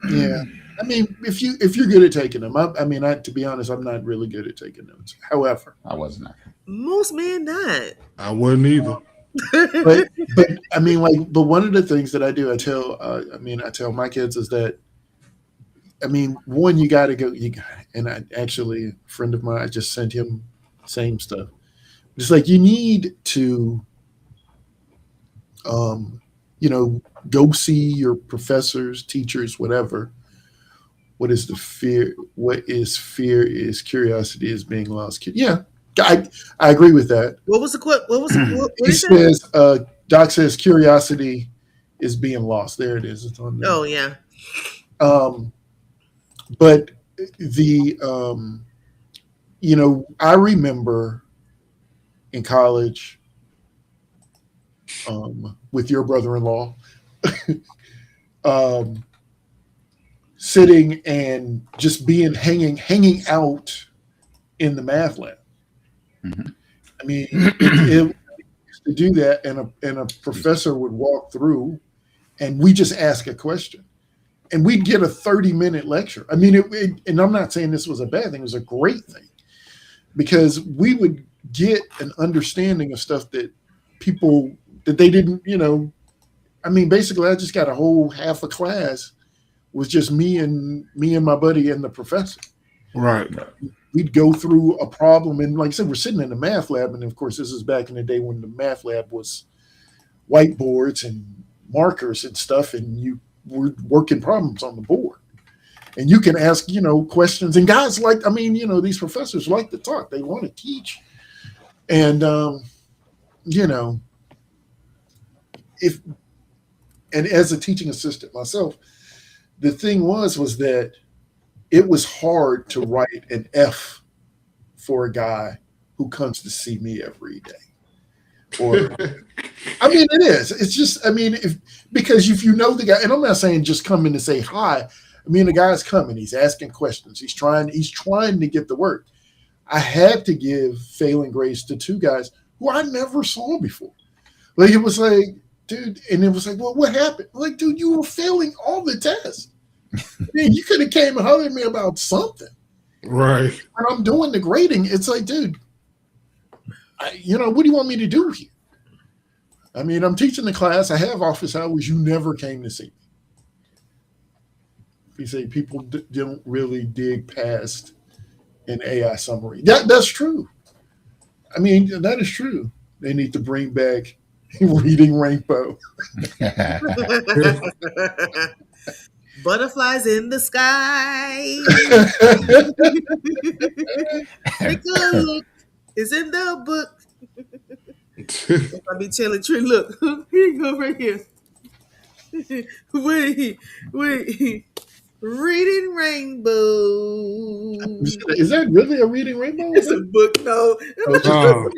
Yeah. I mean, if you're good at taking them, I mean, to be honest, I'm not really good at taking notes. However, I was not. Most men not. I wouldn't either. but I mean, like, but one of the things that I do, I tell my kids is that, I mean, one, you got to go. And I actually, a friend of mine, I just sent him same stuff. It's like you need to, um, go see your professors, teachers, whatever. What is the fear? What is fear? Is curiosity is being lost? Yeah, I agree with that. What was the quote? What He is it? says, Doc says curiosity is being lost. There it is. It's on there. Oh yeah. Um, but the, I remember in college, with your brother-in-law, um, sitting and just hanging out in the math lab. Mhm. I mean, it used to do that, and a professor would walk through, and we just ask a question, and we'd get a 30-minute lecture. I mean, and I'm not saying this was a bad thing; it was a great thing because we would get an understanding of stuff that people that they didn't. I mean, basically, I just got a whole half a class was just me and my buddy and the professor. Right. We'd go through a problem, and like I said, we're sitting in the math lab, and of course, this is back in the day when the math lab was whiteboards and markers and stuff, and you were working problems on the board. And you can ask, questions. And guys these professors like to talk. They want to teach. And, you know, if, and as a teaching assistant myself, the thing was that it was hard to write an F for a guy who comes to see me every day. Or, I mean, it is. It's just, I mean, because if you know the guy, and I'm not saying just come in to say hi. I mean, the guy's coming. He's asking questions. He's trying to get the work. I had to give failing grades to two guys who I never saw before. Like, it was like, dude, and it was like, well, what happened? I'm like, dude, you were failing all the tests. Man, you could have came and hollered at me about something. Right. When I'm doing the grading, it's like, dude, what do you want me to do here? I mean, I'm teaching the class. I have office hours. You never came to see me. You say people don't really dig past an AI summary. That's true. I mean, that is true. They need to bring back reading rainbow. Butterflies in the sky. Take a look. It's in the book. I be telling Tree, look, here you go right here. wait. Reading Rainbow. Is that really a reading rainbow? It's a book, no. Oh.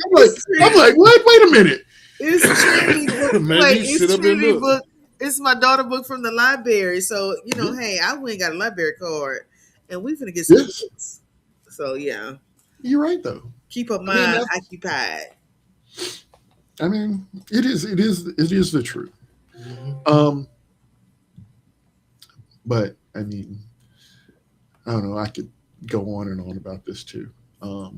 I'm like, what? Wait a minute. It's Trinity book. Maybe Like, sit it's up and Trinity look. book. It's my daughter book from the library. So, hey, I went and got a library card. And we finna get some Yes. books. So, yeah. You're right, though. Keep her I mean, mind occupied. it is the truth. Mhm. But I mean, I don't know. I could go on and on about this too. Yeah,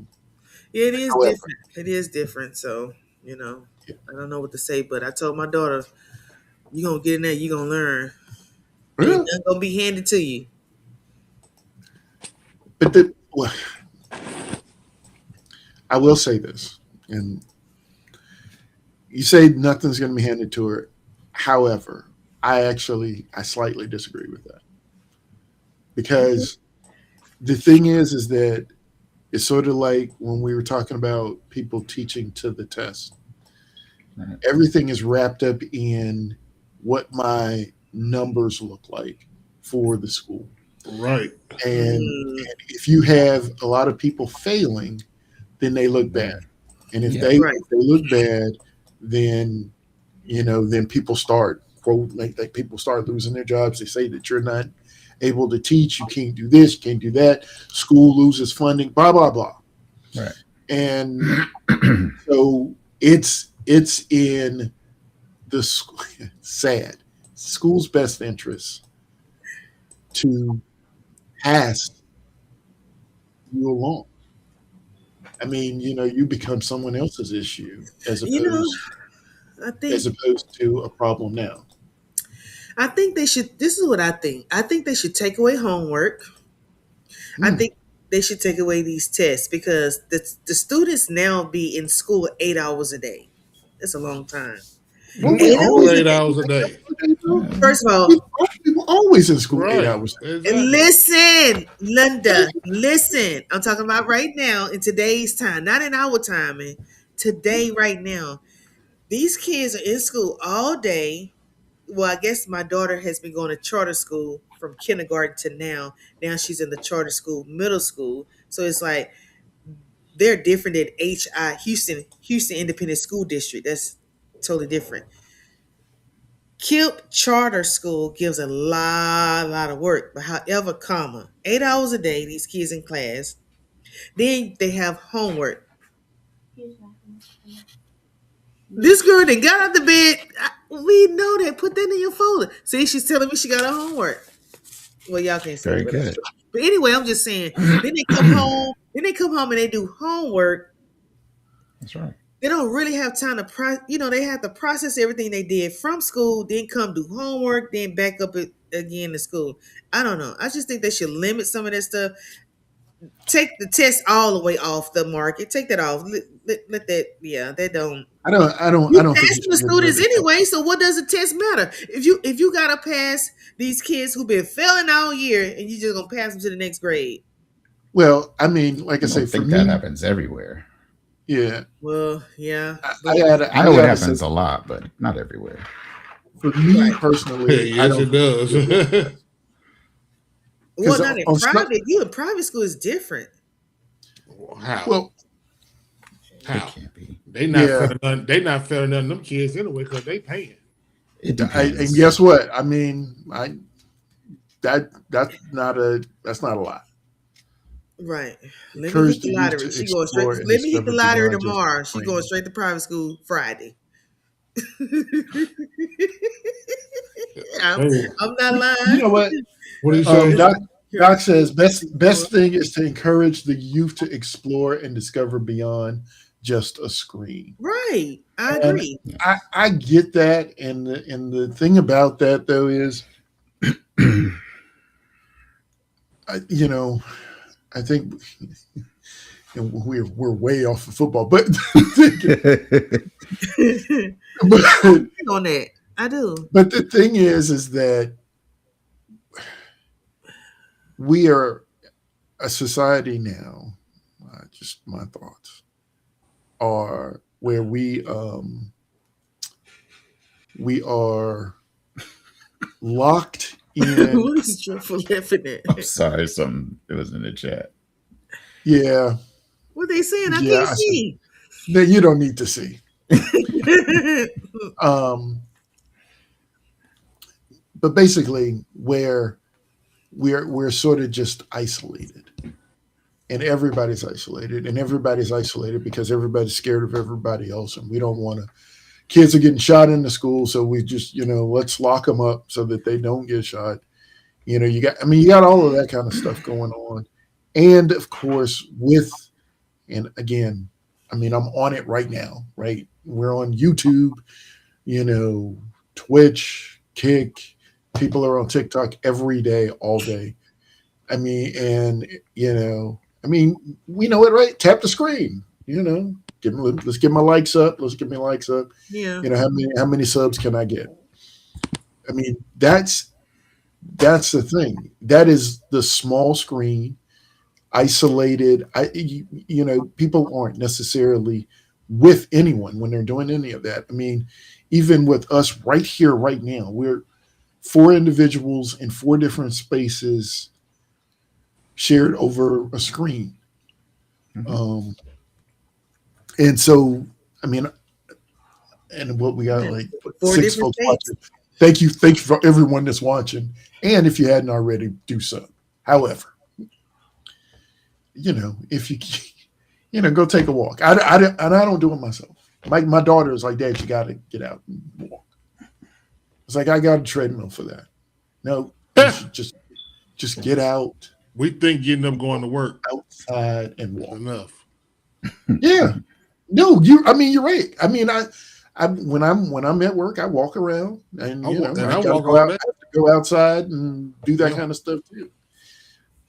it is However, different. It is different. So, yeah. I don't know what to say, but I told my daughter, you're going to get in there, you're going to learn. Ain't Yeah. nothing going to be handed to you. But I will say this, and you say nothing's going to be handed to her. However, I slightly disagree with that because the thing is that it's sort of like when we were talking about people teaching to the test. Right. Everything is wrapped up in what my numbers look like for the school. Right. And Mm, if you have a lot of people failing, then they look bad. And if Yeah. they right. if they look bad, then then people start quote like people start losing their jobs. They say that you're not able to teach. You can't do this, you can't do that. School loses funding, blah blah blah. Right. And so it's in the sad school's best interest to pass you along. I mean, you become someone else's issue You know, I as think opposed to a problem now. I think they should. This is what I think. I think they should take away homework. I Hmm. think they should take away these tests because the students now be in school 8 hours a day. That's a long time. Well, Who they Eight in always school hours a eight day. hours a day? First of all, we were always in school eight Right. hours. and Exactly. listen, Linda, listen. I'm talking about right now in today's time, not in our time. And today, right now, these kids are in school all day. Well, I guess my daughter has been going to charter school from kindergarten to now. Now she's in the charter school, middle school. So it's like they're different than HI Houston Independent School District. That's totally different. KIPP Charter School gives a lot of work, but however, 8 hours a day, these kids in class. Then they have homework. This girl that got out the bed. We know that. Put that in your folder. See, she's telling me she got her homework. Well, y'all can't see it, Very but good. anyway, I'm just saying. Then they come home. Then they come home and they do homework. That's right. They don't really have time to they have to process everything they did from school, then come do homework, then back up it again to school. I don't know. I just think they should limit some of that stuff. Take the test all the way off the market. Take that off. Let that. Yeah, they don't. I You don't think pass you the should get rid students of that. anyway, so what does the test matter? If you gotta pass these kids who've been failing all year, and you just gonna pass them to the next grade. Well, I mean, like I I say, don't for think that me, happens everywhere. yeah, Well, yeah, I but gotta, I I know it gotta say, happens a lot, but not everywhere. for me right. personally, I Yes, don't it think you should get rid of does. that Well, because not in on some, private. You in private school is different. How? well, It How? can't be. They not yeah, failing none. They not failing none of them kids anyway because they paying. It and depends. guess what? I mean, that's not a lot. Right. Let me hit Encourage the the youth lottery. to She going straight. explore and Let me hit the discover lottery beyond just tomorrow. She going training. straight to private school Friday. I'm, Hey, I'm not You lying. know what? what do you say? Doc Here, Doc says tomorrow. best thing is to encourage the youth to explore and discover beyond just a screen. Right. I And agree. Yeah. I get that, and the thing about that though is, you know, I think, and we're way off of football, but but On that. I do. but the thing is that we are a society now. Just my thoughts are where we are locked in. What is Triple laughing I'm at? sorry, something it was in the chat. Yeah, What they saying? I yeah. can't see. That you don't need to see. Um, but basically, where we're sort of just isolated, and everybody's isolated because everybody's scared of everybody else, and we don't want to. Kids are getting shot in the school, so we just let's lock them up so that they don't get shot. You got all of that kind of stuff going on, and of course and again, I'm on it right now, right? We're on YouTube, you know, Twitch, Kick. People are on TikTok every day, all day. And we know it, right? Tap the screen, let's get my likes up. Let's get my likes up. Yeah. How many subs can I get? That's the thing. That is the small screen, isolated. People aren't necessarily with anyone when they're doing any of that. Even with us right here, right now, we're four individuals in four different spaces shared over a screen. Mhm. And so, and what we got, like Four six different folks states. watching. Thank you for everyone that's watching. And if you hadn't already, do so. However, if you go take a walk. And I don't do it myself. My daughter is like, Dad, you got to get out and walk. It's like, I got a treadmill for that. No, you should just get out, We think getting them going to walk work outside and is walk. enough. Yeah. No, you're right. I mean, I when I'm at work, I walk around and I I gotta walk all day. I have to go outside and do that Yeah. kind of stuff too.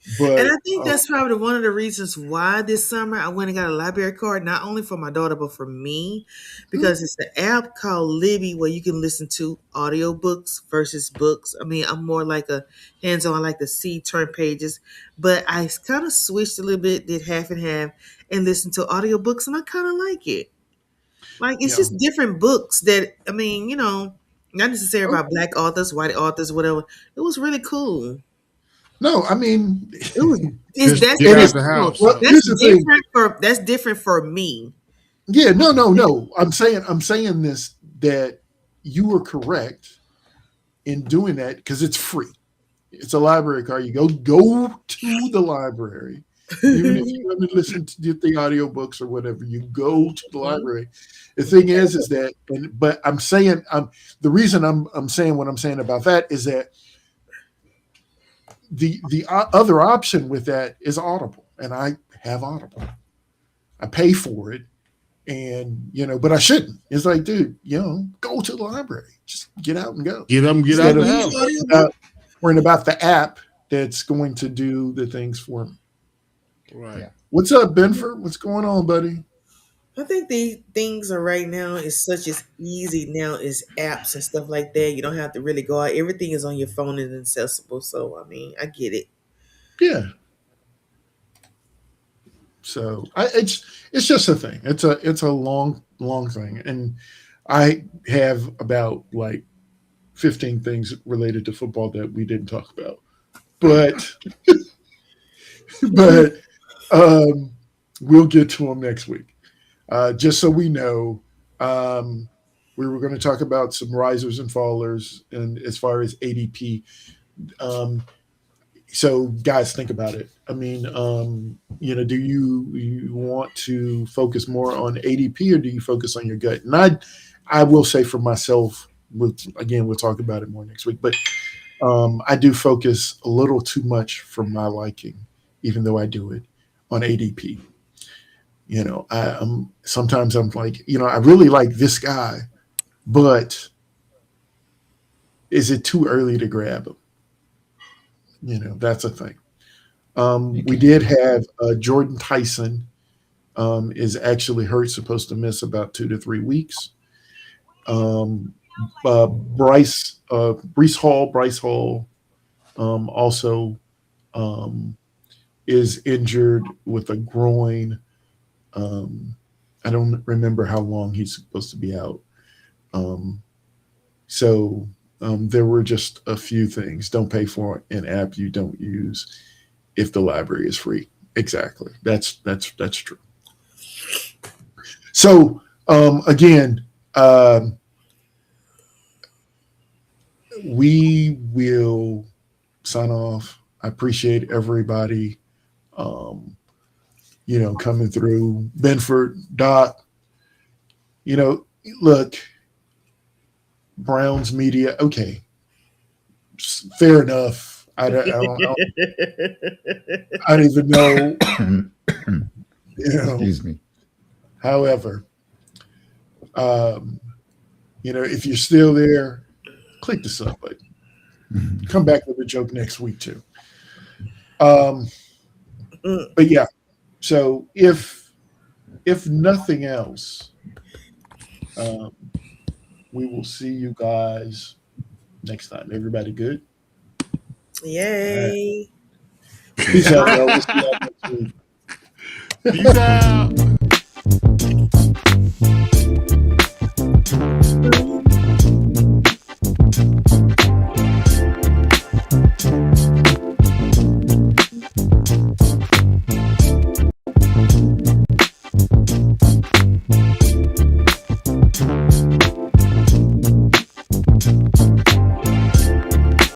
And But I think that's probably one of the reasons why this summer I went and got a library card, not only for my daughter, but for me, because it's an app called Libby where you can listen to audiobooks versus books. I mean, I'm more like a hands on, I like to see turn pages, but I kind of switched a little bit, did half and half, and listened to audiobooks, and I kind of like it. Like, it's yeah. just different books that, I mean, not necessarily Oh, about black authors, white authors, whatever. It was really cool. no, I mean, It was. It's Just that's get it out is. the no, house. Well, that's here's the thing. different for me. Yeah, no. I'm saying this, that you are correct in doing that because it's free. It's a library card. You go to the library, even if you want to listen to the audiobooks or whatever. You go to the Mhm. library. The thing is that, but I'm saying, the reason I'm saying what I'm saying about that is that the other option with that is Audible, and I have Audible. I pay for it, and but I shouldn't. It's like, dude, go to the library, just get out and go Get Do out instead you the of use house. worrying audiobook? about, worrying about the app that's going to do the things for me. Right. Yeah. What's up, Benford? What's going on, buddy? I think the things are right now is such as easy now as apps and stuff like that. You don't have to really go out. Everything is on your phone and accessible. So I mean, I get it. Yeah. So it's just a thing. It's a long thing, and I have about like 15 things related to football that we didn't talk about, but but um, we'll get to them next week. Just so we know, um, we were going to talk about some risers and fallers, and as far as ADP. Um, so, guys, think about it. I mean, do you want to focus more on ADP or do you focus on your gut? And I will say for myself, we'll talk about it more next week. But I do focus a little too much for my liking, even though I do it on ADP. Sometimes I'm like, I really like this guy, but is it too early to grab him? That's a thing. You We can, did have Jordan Tyson is actually hurt, supposed to miss about 2 to 3 weeks. Um, Bryce Hall also um, is injured with a groin. Um, I don't remember how long he's supposed to be out. Um, so there were just a few things. Don't pay for an app you don't use if the library is free. Exactly. That's true. So again, we will sign off. I appreciate everybody, coming through. Benford, Doc, look, Browns media. Okay, fair enough. I don't even know. excuse me. However, um, if you're still there, click the sub button. Come back with a joke next week too. Um, but yeah, so if nothing else, um, we will see you guys next time. Everybody good? All right. Yay. Peace out, y'all. We'll see y'all next week. Peace out.